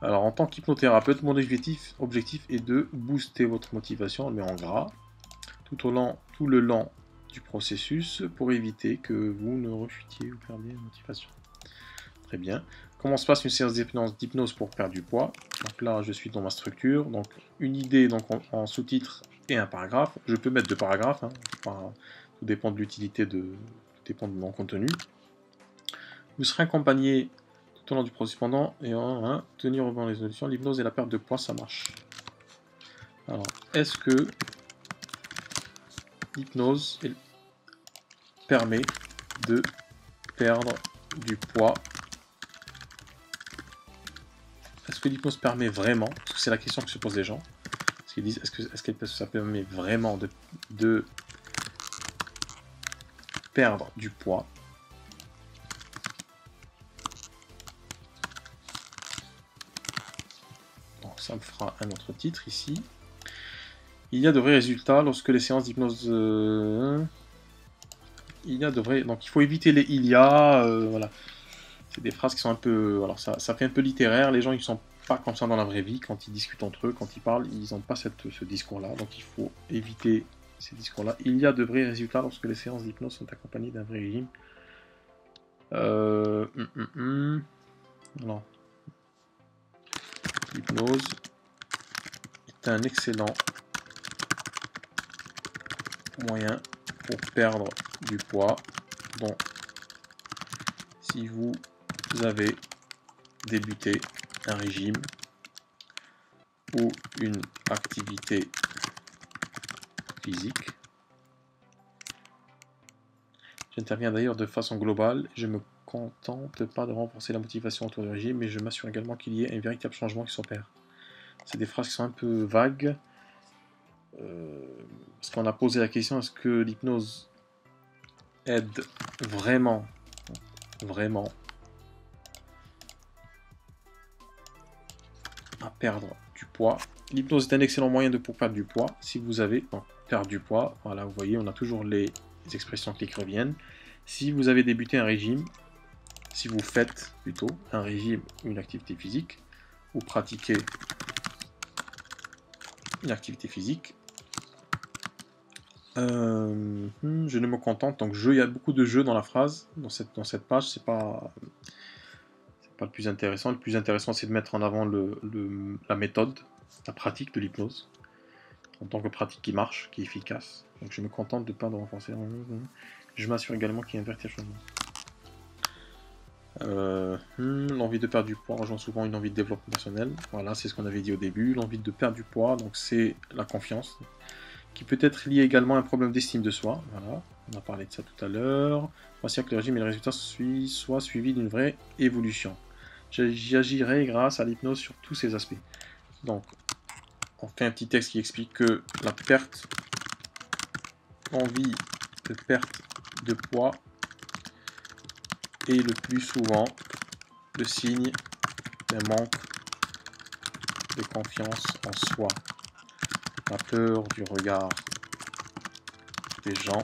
Alors en tant qu'hypnothérapeute, mon objectif est de booster votre motivation, on le met en gras, tout le long du processus, pour éviter que vous ne rechutiez ou perdiez la motivation. Très bien. Comment se passe une séance d'hypnose pour perdre du poids? Donc là, je suis dans ma structure, donc une idée donc en sous-titre et un paragraphe. Je peux mettre 2 paragraphes, hein. Enfin, tout dépend de l'utilité tout dépend de mon contenu. Vous serez accompagné tout au long du processus pendant et tenir au vent les résolutions, l'hypnose et la perte de poids, ça marche. Alors, est-ce que l'hypnose permet de perdre du poids. Est-ce que l'hypnose permet vraiment, parce que c'est la question que se posent les gens, parce qu'ils disent, est-ce que ça permet vraiment de perdre du poids? Donc ça me fera un autre titre ici. Il y a de vrais résultats lorsque les séances d'hypnose... il y a de vrais... Donc il faut éviter les il y a... voilà. C'est des phrases qui sont un peu... Alors ça fait un peu littéraire, les gens ils sont pas comme ça dans la vraie vie, quand ils discutent entre eux, quand ils parlent, ils n'ont pas ce discours-là, donc il faut éviter ces discours-là. Il y a de vrais résultats lorsque les séances d'hypnose sont accompagnées d'un vrai régime. Non. L'hypnose est un excellent moyen pour perdre du poids. Donc, si vous avez débuté un régime ou une activité physique, j'interviens d'ailleurs de façon globale. Je me contente pas de renforcer la motivation autour du régime, mais je m'assure également qu'il y ait un véritable changement qui s'opère. C'est des phrases qui sont un peu vagues. Parce qu'on a posé la question, est-ce que l'hypnose aide vraiment à perdre du poids? L'hypnose est un excellent moyen pour perdre du poids. Si vous avez perdre du poids, voilà, vous voyez, on a toujours les expressions qui reviennent. Si vous avez débuté un régime, si vous faites plutôt un régime ou une activité physique, ou pratiquez une activité physique, je ne me contente, donc il y a beaucoup de jeux dans la phrase, dans cette page, c'est pas le plus intéressant. Le plus intéressant, c'est de mettre en avant la méthode, la pratique de l'hypnose, en tant que pratique qui marche, qui est efficace. Donc je me contente de ne pas de renforcer. Je m'assure également qu'il y a un véritable changement. L'envie de perdre du poids rejoint souvent une envie de développement personnel. Voilà, c'est ce qu'on avait dit au début. L'envie de perdre du poids, donc c'est la confiance, qui peut être liée également à un problème d'estime de soi. Voilà, on a parlé de ça tout à l'heure. Voici que le régime et le résultat soient suivis d'une vraie évolution. J'agirai grâce à l'hypnose sur tous ces aspects. Donc, on fait un petit texte qui explique que la envie de perte de poids est le plus souvent le signe d'un manque de confiance en soi. La peur du regard des gens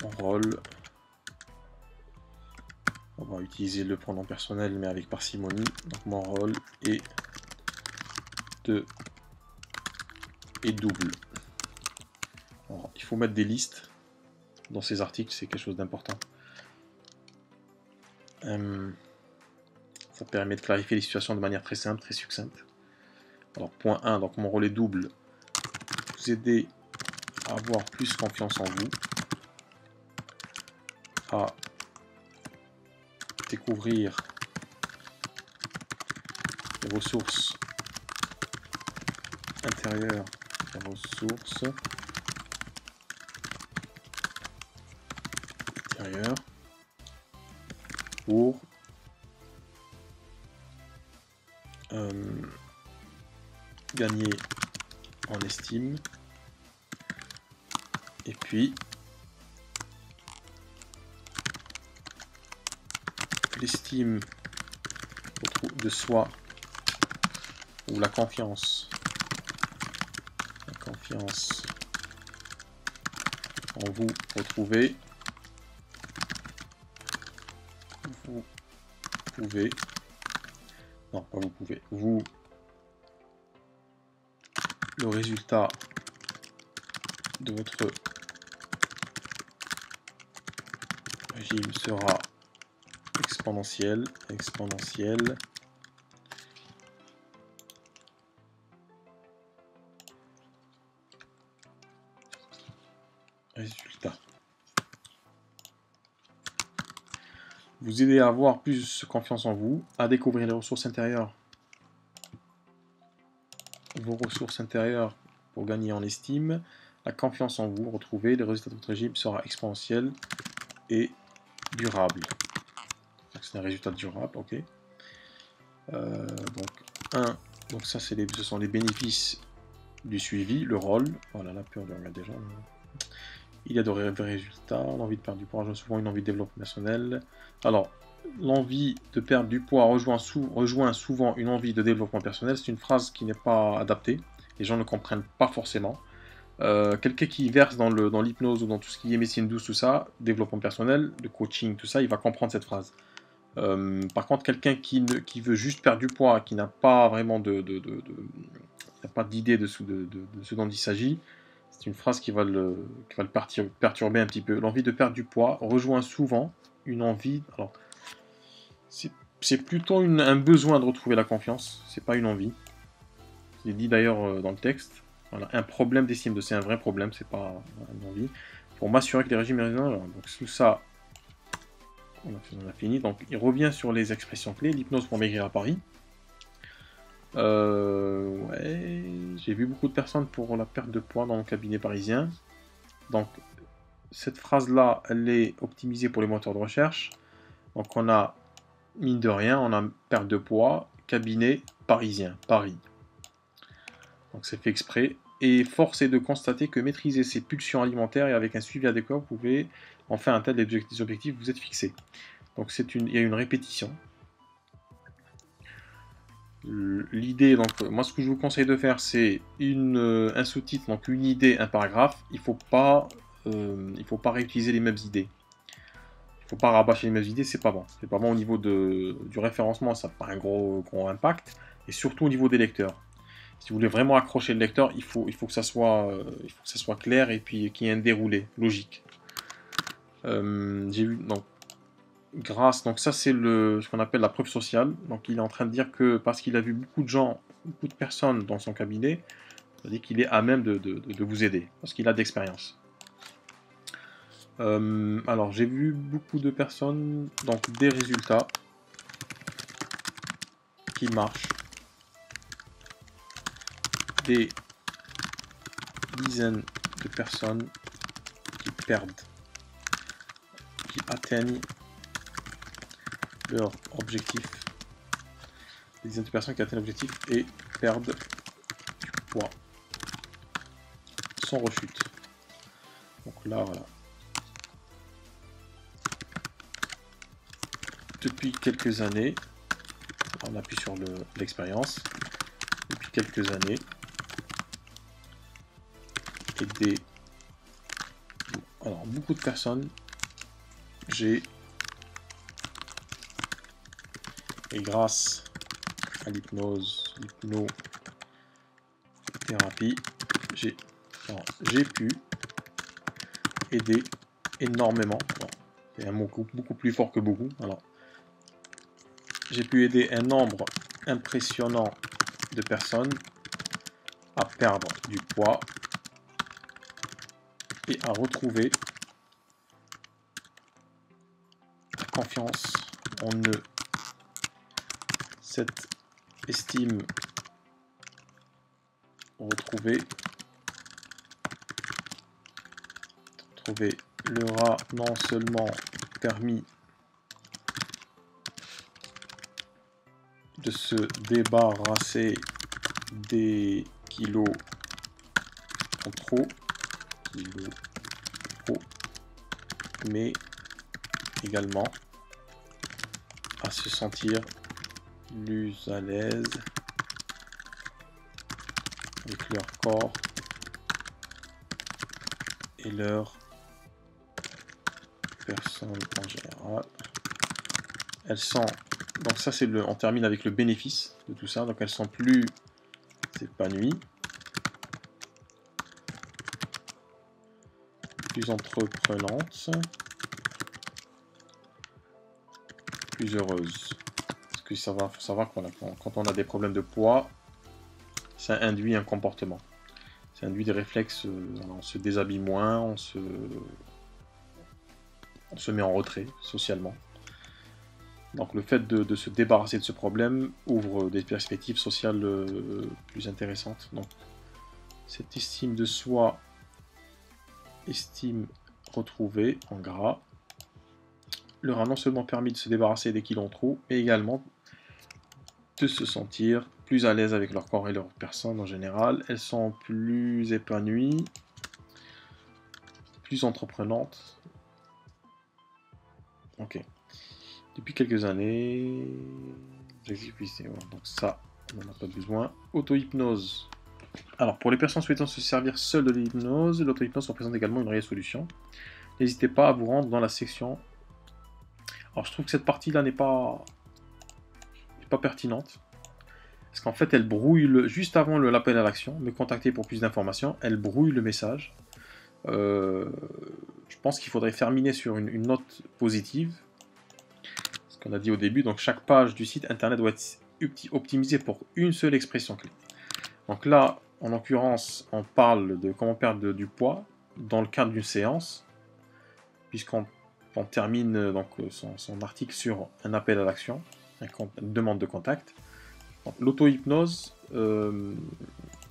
en rôle. On va utiliser le pronom personnel mais avec parcimonie. Donc mon rôle est double. Alors, il faut mettre des listes dans ces articles, c'est quelque chose d'important. Ça permet de clarifier les situations de manière très simple, très succincte. Alors point 1, donc mon rôle est double. Vous aider à avoir plus confiance en vous, à découvrir les ressources intérieures, les ressources intérieures pour gagner en estime, et puis l'estime de soi ou la confiance en vous retrouvez, vous pouvez, non pas vous pouvez, vous, le résultat de votre régime sera exponentiel, résultat. Vous aider à avoir plus confiance en vous, à découvrir les ressources intérieures vos ressources intérieures pour gagner en estime, la confiance en vous, retrouvez, le résultat de votre régime sera exponentiel et durable. C'est un résultat durable, ok. Donc 1, donc ça c'est ce sont les bénéfices du suivi, le rôle, voilà la peur de regarder déjà. Il y a de résultats, l'envie de perdre du poids rejoint souvent une envie de développement personnel. Alors, l'envie de perdre du poids rejoint souvent une envie de développement personnel, c'est une phrase qui n'est pas adaptée, les gens ne comprennent pas forcément. Quelqu'un qui verse dans l'hypnose ou dans tout ce qui est médecine douce, tout ça, développement personnel, le coaching, tout ça, il va comprendre cette phrase. Par contre, quelqu'un qui veut juste perdre du poids, qui n'a pas vraiment d'idée de ce dont il s'agit, c'est une phrase qui va le perturber un petit peu. L'envie de perdre du poids rejoint souvent une envie. Alors, c'est plutôt un besoin de retrouver la confiance, c'est pas une envie. C'est dit d'ailleurs dans le texte. Voilà, un problème d'estime de c'est un vrai problème, c'est pas une envie. Pour m'assurer que les régimes raisonnables. Donc, sous ça, on a fini. Donc, il revient sur les expressions clés. L'hypnose pour maigrir à Paris. Ouais, j'ai vu beaucoup de personnes pour la perte de poids dans mon cabinet parisien. Donc, cette phrase-là, elle est optimisée pour les moteurs de recherche. Donc, on a, mine de rien, on a perte de poids, cabinet parisien, Paris. Donc, c'est fait exprès. Et force est de constater que maîtriser ses pulsions alimentaires et avec un suivi adéquat, vous pouvez enfin atteindre les objectifs que vous êtes fixés. Donc, il y a une répétition. L'idée, donc moi ce que je vous conseille de faire, c'est un sous-titre, donc une idée, un paragraphe. Il faut pas réutiliser les mêmes idées. Il faut pas rabâcher les mêmes idées, c'est pas bon. C'est pas bon au niveau du référencement, ça n'a pas un gros impact, et surtout au niveau des lecteurs. Si vous voulez vraiment accrocher le lecteur, il faut que ça soit clair et puis qu'il y ait un déroulé logique. J'ai vu donc donc ça c'est ce qu'on appelle la preuve sociale. Donc il est en train de dire que parce qu'il a vu beaucoup de personnes dans son cabinet, ça veut dire qu'il est à même de vous aider, parce qu'il a d'expérience. Alors j'ai vu beaucoup de personnes, donc des résultats qui marchent, des dizaines de personnes qui perdent, qui atteignent leur objectif, des dizaines de personnes qui atteignent l'objectif et perdent du poids sans rechute. Donc là, voilà. Depuis quelques années, on appuie sur l'expérience, depuis quelques années, alors beaucoup de personnes, et grâce à l'hypnothérapie, j'ai pu aider énormément. C'est un mot beaucoup plus fort que beaucoup. Alors, j'ai pu aider un nombre impressionnant de personnes à perdre du poids et à retrouver la confiance en eux. Cette estime retrouvée leur a non seulement permis de se débarrasser des kilos en trop, mais également à se sentir plus à l'aise avec leur corps et leur personne en général. Elles sont, donc ça c'est on termine avec le bénéfice de tout ça, donc elles sont plus épanouies, plus entreprenantes, plus heureuses. Parce que faut savoir que quand on a des problèmes de poids, ça induit un comportement. Ça induit des réflexes, on se déshabille moins, on se met en retrait socialement. Donc le fait de se débarrasser de ce problème ouvre des perspectives sociales plus intéressantes. Donc cette estime de soi, estime retrouvée en gras, leur a non seulement permis de se débarrasser des kilos en trop, mais également de se sentir plus à l'aise avec leur corps et leur personne en général. Elles sont plus épanouies, plus entreprenantes. Ok. Depuis quelques années, donc ça, on n'en a pas besoin. Auto-hypnose. Alors, pour les personnes souhaitant se servir seules de l'hypnose, l'auto-hypnose représente également une réelle solution. N'hésitez pas à vous rendre dans la section. Alors, je trouve que cette partie-là n'est pas pertinente. Parce qu'en fait, elle brouille, juste avant l'appel à l'action, me contacter pour plus d'informations, elle brouille le message. Je pense qu'il faudrait terminer sur une note positive. Ce qu'on a dit au début, donc chaque page du site internet doit être optimisée pour une seule expression clé. Donc là, en l'occurrence, on parle de comment perdre du poids dans le cadre d'une séance, puisqu'on termine donc son article sur un appel à l'action, une demande de contact. L'auto-hypnose, c'est une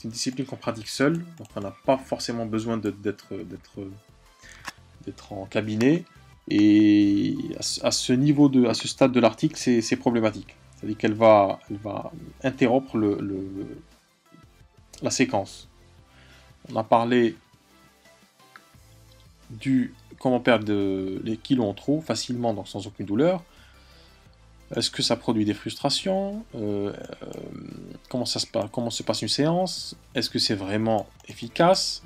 discipline qu'on pratique seul, donc on n'a pas forcément besoin d'être en cabinet. Et à ce stade de l'article, c'est problématique. C'est-à-dire qu'elle va interrompre la séquence. On a parlé du comment perdre les kilos en trop facilement, donc sans aucune douleur. Est-ce que ça produit des frustrations? Comment se passe une séance? Est-ce que c'est vraiment efficace?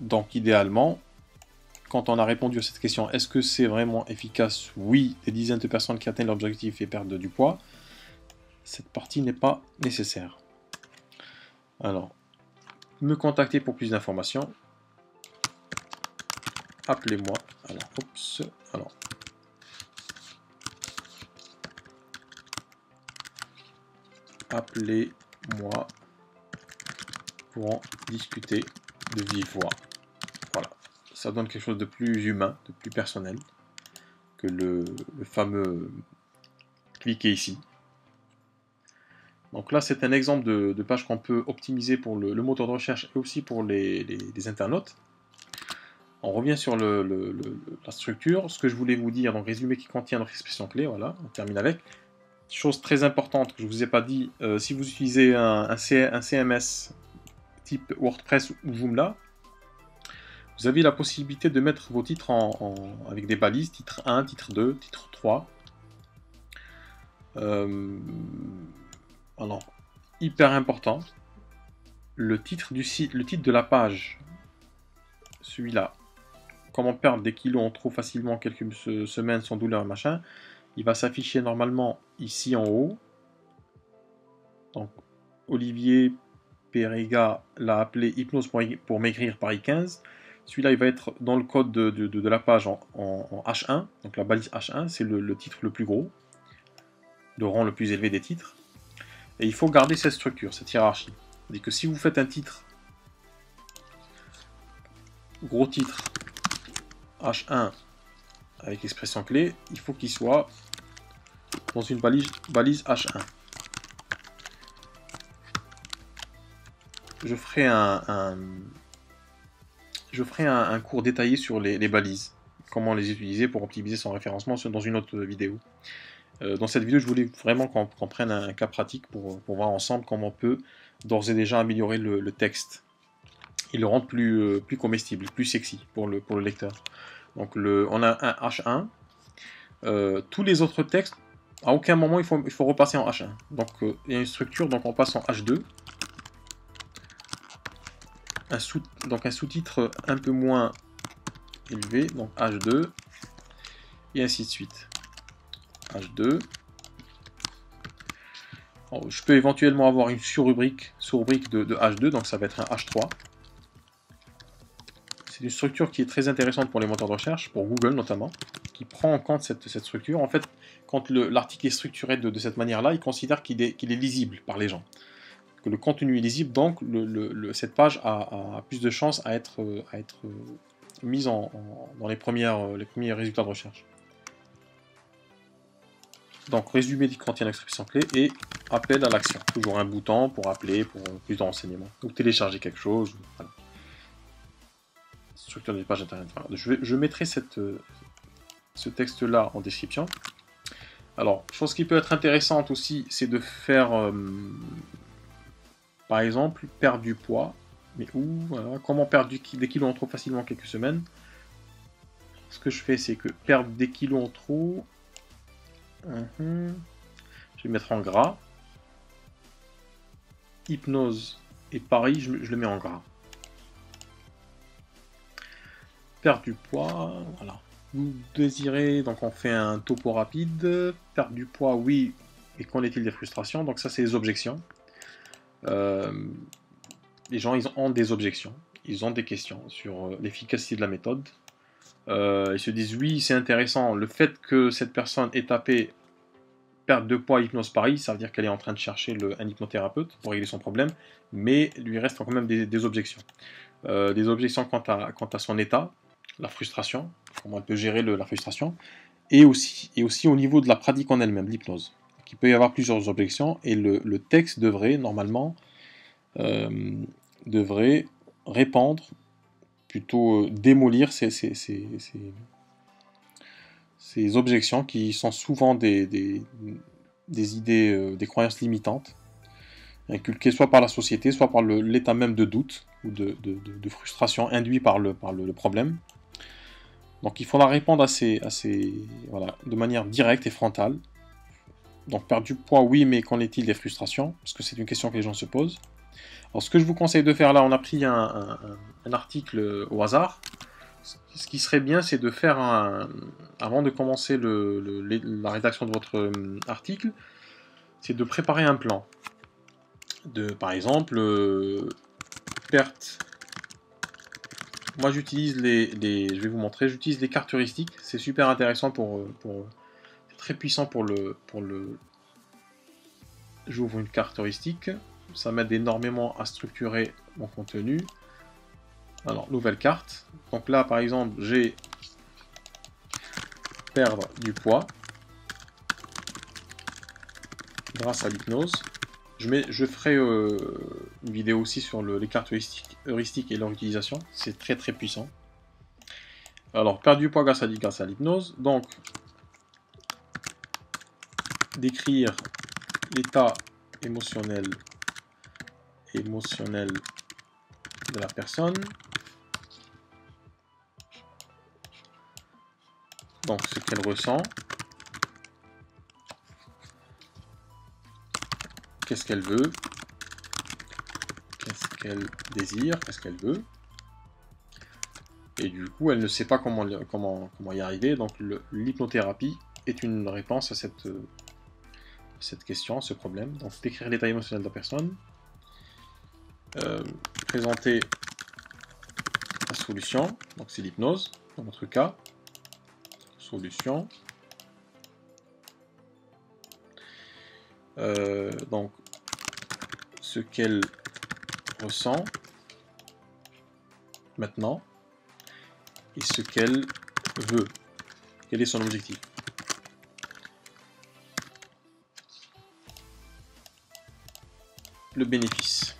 Donc idéalement, quand on a répondu à cette question, est-ce que c'est vraiment efficace? Oui, des dizaines de personnes qui atteignent l'objectif et perdent du poids. Cette partie n'est pas nécessaire. Alors, me contacter pour plus d'informations. Appelez-moi. Alors, appelez-moi pour en discuter de vive voix. Voilà, ça donne quelque chose de plus humain, de plus personnel que le fameux cliquer ici. Donc là, c'est un exemple de page qu'on peut optimiser pour le moteur de recherche et aussi pour les internautes. On revient sur la structure. Ce que je voulais vous dire, donc résumé qui contient notre expression clé, voilà, on termine avec. Chose très importante que je ne vous ai pas dit, si vous utilisez un CMS type WordPress ou Joomla, vous avez la possibilité de mettre vos titres avec des balises, titre 1, titre 2, titre 3. Alors, hyper important, le titre du site, le titre de la page, celui-là, comment perdre des kilos en trop facilement quelques semaines sans douleur, machin, il va s'afficher normalement ici en haut. Donc, Olivier Perega l'a appelé hypnose pour maigrir Paris 15. Celui-là, il va être dans le code de la page en H1. Donc la balise H1, c'est le titre le plus gros, le rang le plus élevé des titres. Et il faut garder cette structure, cette hiérarchie. C'est-à-dire que si vous faites un titre, gros titre, H1, avec l'expression clé, il faut qu'il soit dans une balise H1. Je ferai un cours détaillé sur les balises, comment les utiliser pour optimiser son référencement dans une autre vidéo. Dans cette vidéo, je voulais vraiment qu'on prenne un cas pratique pour voir ensemble comment on peut d'ores et déjà améliorer le texte et le rendre plus comestible, plus sexy pour le lecteur. Donc on a un H1. Tous les autres textes, à aucun moment il faut repasser en H1. Donc il y a une structure, donc on passe en H2. Donc un sous-titre un peu moins élevé, donc H2, et ainsi de suite. H2. Alors, je peux éventuellement avoir une sous-rubrique de H2, donc ça va être un H3. C'est une structure qui est très intéressante pour les moteurs de recherche, pour Google notamment, qui prend en compte cette structure. En fait, quand l'article est structuré de cette manière-là, il considère qu'il est lisible par les gens. Que le contenu est lisible, donc cette page a plus de chances à être mise dans les premiers résultats de recherche. Donc résumé qui contient l'expression clé et appel à l'action. Toujours un bouton pour appeler, pour plus de renseignements. Ou télécharger quelque chose. Voilà. Structure des pages internet. Voilà. Je mettrai ce texte-là en description. Alors, chose qui peut être intéressante aussi, c'est de faire, par exemple, perdre du poids. Mais où, voilà, comment perdre des kilos en trop facilement en quelques semaines. Ce que je fais, c'est que perdre des kilos en trop. Je vais mettre en gras. Hypnose et Paris, je le mets en gras. Perdre du poids, voilà. Vous désirez, donc on fait un topo rapide. Perdre du poids, oui. Et qu'en est-il des frustrations? Donc ça, c'est les objections. Les gens, ils ont des objections. Ils ont des questions sur l'efficacité de la méthode. Ils se disent, oui, c'est intéressant. Le fait que cette personne ait tapé perte de poids hypnose Paris, ça veut dire qu'elle est en train de chercher un hypnothérapeute pour régler son problème, mais il lui reste quand même des objections. Des objections quant à son état, la frustration, comment elle peut gérer la frustration, et aussi au niveau de la pratique en elle-même, l'hypnose. Il peut y avoir plusieurs objections, et le texte devrait, normalement, devrait répandre, plutôt démolir ces objections qui sont souvent des idées, des croyances limitantes, inculquées soit par la société, soit par l'état même de doute ou de frustration induit par le problème. Donc il faudra répondre voilà, de manière directe et frontale. Donc perdre du poids, oui, mais qu'en est-il des frustrations? Parce que c'est une question que les gens se posent. Alors ce que je vous conseille de faire là, on a pris un article au hasard. Ce qui serait bien, c'est de faire avant de commencer la rédaction de votre article, c'est de préparer un plan. Par exemple, perte. Moi, j'utilise je vais vous montrer. J'utilise les cartes heuristiques. C'est super intéressant c'est très puissant pour le. J'ouvre une carte heuristique. Ça m'aide énormément à structurer mon contenu. Alors, nouvelle carte. Donc là, par exemple, j'ai perdre du poids grâce à l'hypnose. Je ferai une vidéo aussi sur les cartes heuristiques et leur utilisation. C'est très très puissant. Alors, perdre du poids grâce à l'hypnose. Donc, décrire l'état émotionnel de la personne. Donc, ce qu'elle ressent. Qu'est-ce qu'elle veut? Qu'est-ce qu'elle désire? Qu'est-ce qu'elle veut? Et du coup, elle ne sait pas comment y arriver. Donc, l'hypnothérapie est une réponse à cette question, à ce problème. Donc, décrire l'état émotionnel de la personne. Présenter la solution. Donc, c'est l'hypnose, dans notre cas. Solution. Donc, ce qu'elle ressent maintenant et ce qu'elle veut. Quel est son objectif? Le bénéfice.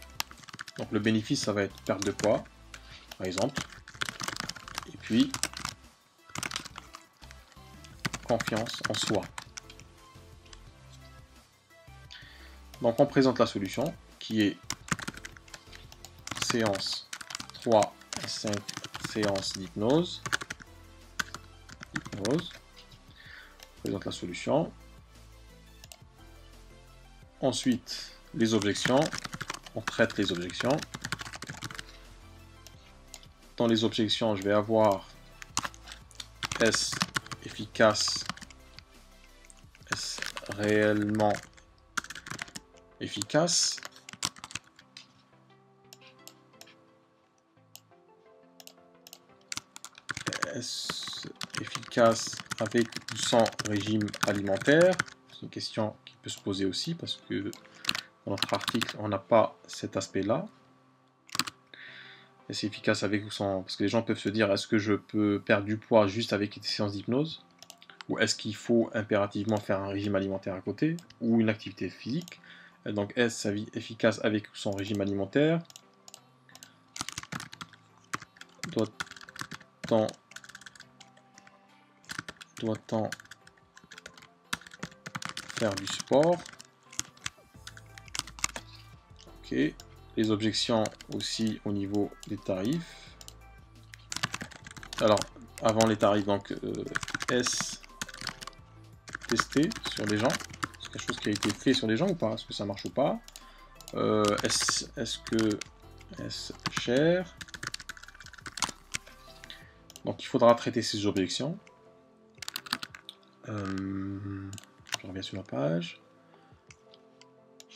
Donc le bénéfice, ça va être perte de poids, par exemple. Et puis, confiance en soi. Donc on présente la solution qui est séance 3 à 5 séances d'hypnose. On présente la solution. Ensuite, les objections. On traite les objections. Dans les objections, je vais avoir est-ce efficace? Est-ce réellement efficace? Est-ce efficace avec ou sans régime alimentaire? C'est une question qui peut se poser aussi parce que dans notre article, on n'a pas cet aspect-là. Est-ce efficace avec ou sans? Parce que les gens peuvent se dire, est-ce que je peux perdre du poids juste avec des séances d'hypnose? ou est-ce qu'il faut impérativement faire un régime alimentaire à côté, ou une activité physique. Donc est-ce efficace avec son régime alimentaire? Doit-on faire du sport? Ok. Les objections aussi au niveau des tarifs. Alors, avant les tarifs, donc, est-ce testé sur les gens? C'est quelque chose qui a été fait sur les gens ou pas? Est-ce que ça marche ou pas? Est-ce cher? Donc, il faudra traiter ces objections. Je reviens sur la page.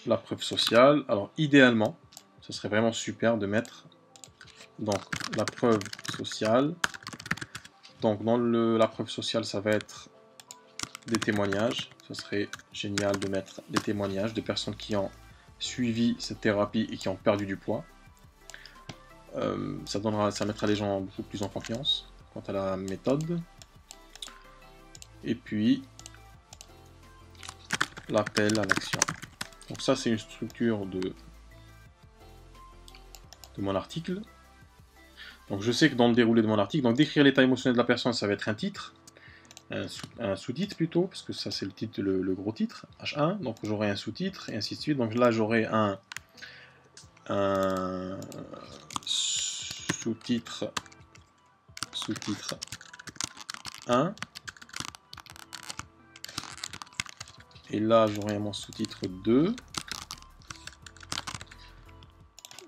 La preuve sociale. Alors, idéalement, ce serait vraiment super de mettre donc la preuve sociale. Donc, dans la preuve sociale, ça va être des témoignages. Ce serait génial de mettre des témoignages de personnes qui ont suivi cette thérapie et qui ont perdu du poids. Ça mettra les gens beaucoup plus en confiance quant à la méthode. Et puis, l'appel à l'action. Donc ça, c'est une structure de mon article. Donc je sais que dans le déroulé de mon article, donc décrire l'état émotionnel de la personne, ça va être un titre, un sous-titre plutôt, parce que ça c'est le titre, le gros titre, H1, donc j'aurai un sous-titre, et ainsi de suite. Donc là j'aurai un sous-titre 1, et là j'aurai mon sous-titre 2,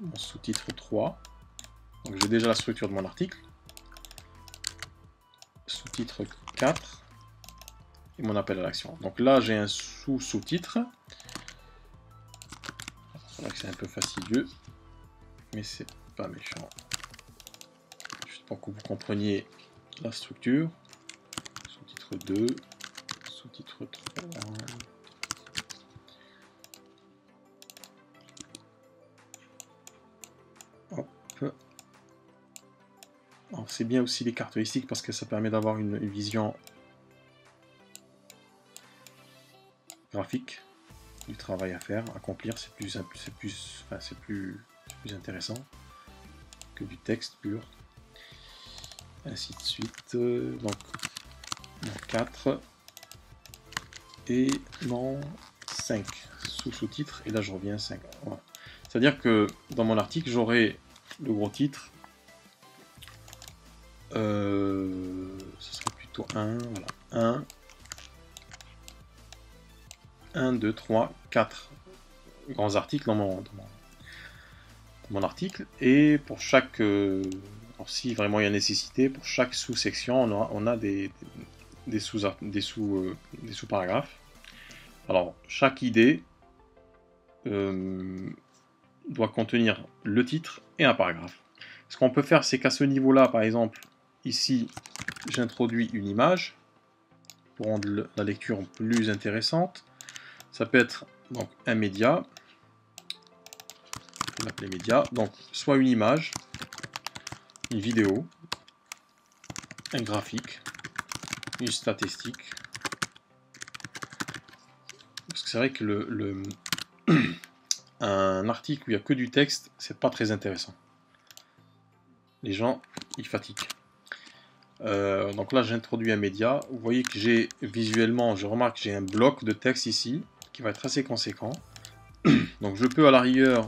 mon sous-titre 3. Donc j'ai déjà la structure de mon article. Sous-titre 4 et mon appel à l'action. Donc là j'ai un sous-sous-titre. C'est vrai que c'est un peu fastidieux, mais c'est pas méchant. Juste pour que vous compreniez la structure. Sous-titre 2, sous-titre 3. Hop. Alors c'est bien aussi les caractéristiques parce que ça permet d'avoir une vision graphique du travail à faire, accomplir, c'est plus intéressant que du texte pur. Ainsi de suite. Donc mon 4 et mon 5 sous-titres, et là je reviens 5. Voilà. C'est-à-dire que dans mon article, j'aurai le gros titre. Ce serait plutôt 1, voilà. 1, 2, 3, 4 grands articles dans mon article. Et pour chaque, si vraiment il y a nécessité, pour chaque sous-section, on a des sous-paragraphes. Alors, chaque idée doit contenir le titre et un paragraphe. Ce qu'on peut faire, c'est qu'à ce niveau-là, par exemple, ici, j'introduis une image pour rendre la lecture plus intéressante. Ça peut être donc un média, on va l'appeler média, donc soit une image, une vidéo, un graphique, une statistique. Parce que c'est vrai que un article où il n'y a que du texte, c'est pas très intéressant. Les gens, ils fatiguent. Donc là, j'introduis un média. Vous voyez que j'ai visuellement, je remarque que j'ai un bloc de texte ici qui va être assez conséquent. Donc je peux à la rigueur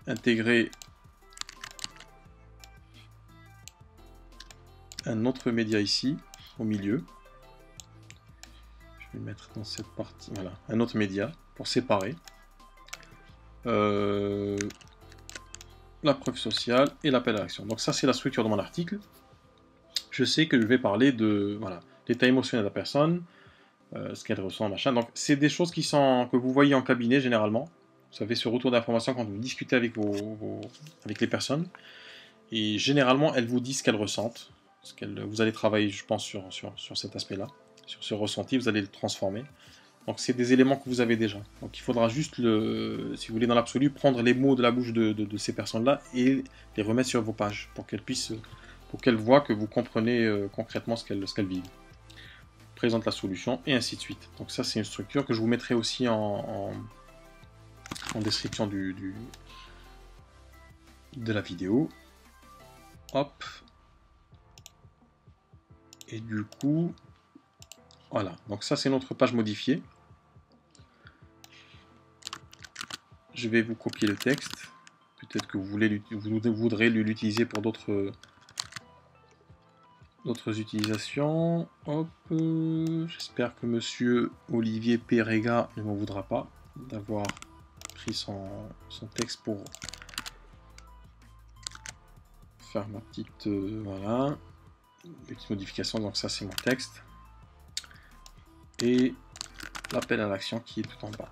intégrer un autre média ici, au milieu. Je vais le mettre dans cette partie, voilà, un autre média pour séparer la preuve sociale et l'appel à l'action. Donc ça, c'est la structure de mon article. Je sais que je vais parler de l'état émotionnel de la personne, ce qu'elle ressent, machin. Donc c'est des choses que vous voyez en cabinet généralement. Vous savez, ce retour d'information quand vous discutez avec avec les personnes. Et généralement, elles vous disent ce qu'elles ressentent. Vous allez travailler, je pense, sur cet aspect-là. Sur ce ressenti, vous allez le transformer. Donc c'est des éléments que vous avez déjà. Donc il faudra juste, si vous voulez, dans l'absolu, prendre les mots de la bouche de ces personnes-là et les remettre sur vos pages pour qu'elles voient que vous comprenez concrètement ce qu'elles vivent. présente la solution, et ainsi de suite. Donc ça, c'est une structure que je vous mettrai aussi en description de la vidéo. Hop. Et du coup, voilà. Donc ça, c'est notre page modifiée. Je vais vous copier le texte. Peut-être que vous voudrez l'utiliser pour d'autres utilisations. Hop. J'espère que monsieur Olivier Pérega ne m'en voudra pas d'avoir pris son texte pour faire ma petite voilà, petite modification. Donc ça, c'est mon texte et l'appel à l'action qui est tout en bas.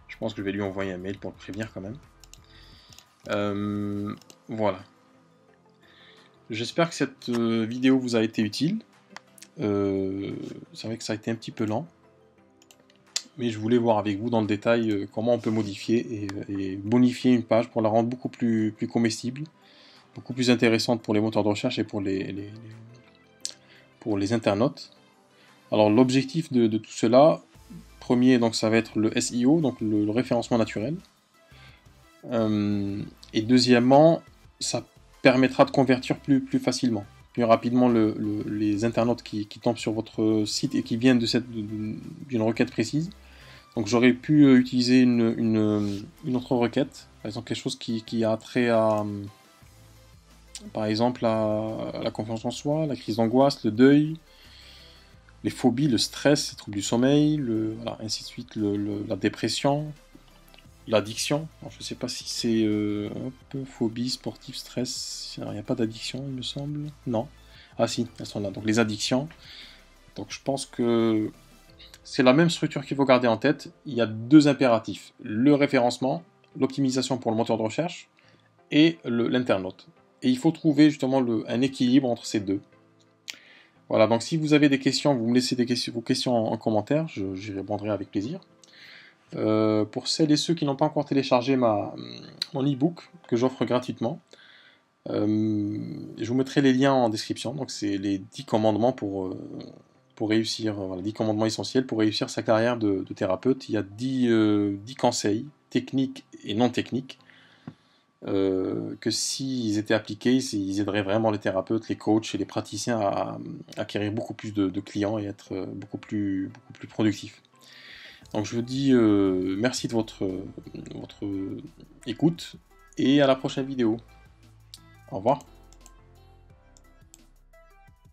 Je pense que je vais lui envoyer un mail pour le prévenir quand même. Voilà. J'espère que cette vidéo vous a été utile. C'est vrai que ça a été un petit peu lent, mais je voulais voir avec vous dans le détail comment on peut modifier et bonifier une page pour la rendre beaucoup plus comestible, beaucoup plus intéressante pour les moteurs de recherche et pour les internautes. Alors l'objectif de tout cela, premier, donc ça va être le SEO, donc le référencement naturel. Et deuxièmement, ça permettra de convertir plus facilement, plus rapidement les internautes qui tombent sur votre site et qui viennent d'une requête précise. Donc j'aurais pu utiliser une autre requête, par exemple quelque chose qui a trait à, par exemple, à la confiance en soi, la crise d'angoisse, le deuil, les phobies, le stress, les troubles du sommeil, voilà, ainsi de suite, la dépression, l'addiction. Je ne sais pas si c'est phobie, sportif, stress. Il n'y a pas d'addiction, il me semble. Non. Ah si, elles sont là. Donc les addictions. Donc je pense que c'est la même structure qu'il faut garder en tête. Il y a deux impératifs. Le référencement, l'optimisation pour le moteur de recherche et l'internaute. Et il faut trouver justement un équilibre entre ces deux. Voilà, donc si vous avez des questions, vous me laissez vos questions en commentaire, j'y répondrai avec plaisir. Pour celles et ceux qui n'ont pas encore téléchargé mon e-book que j'offre gratuitement, je vous mettrai les liens en description. Donc c'est les 10 commandements pour réussir, voilà, 10 commandements essentiels pour réussir sa carrière de thérapeute. Il y a 10 conseils techniques et non techniques que s'ils étaient appliqués, ils aideraient vraiment les thérapeutes, les coachs et les praticiens à acquérir beaucoup plus de clients et être beaucoup plus productifs. Donc je vous dis merci de votre écoute et à la prochaine vidéo. Au revoir.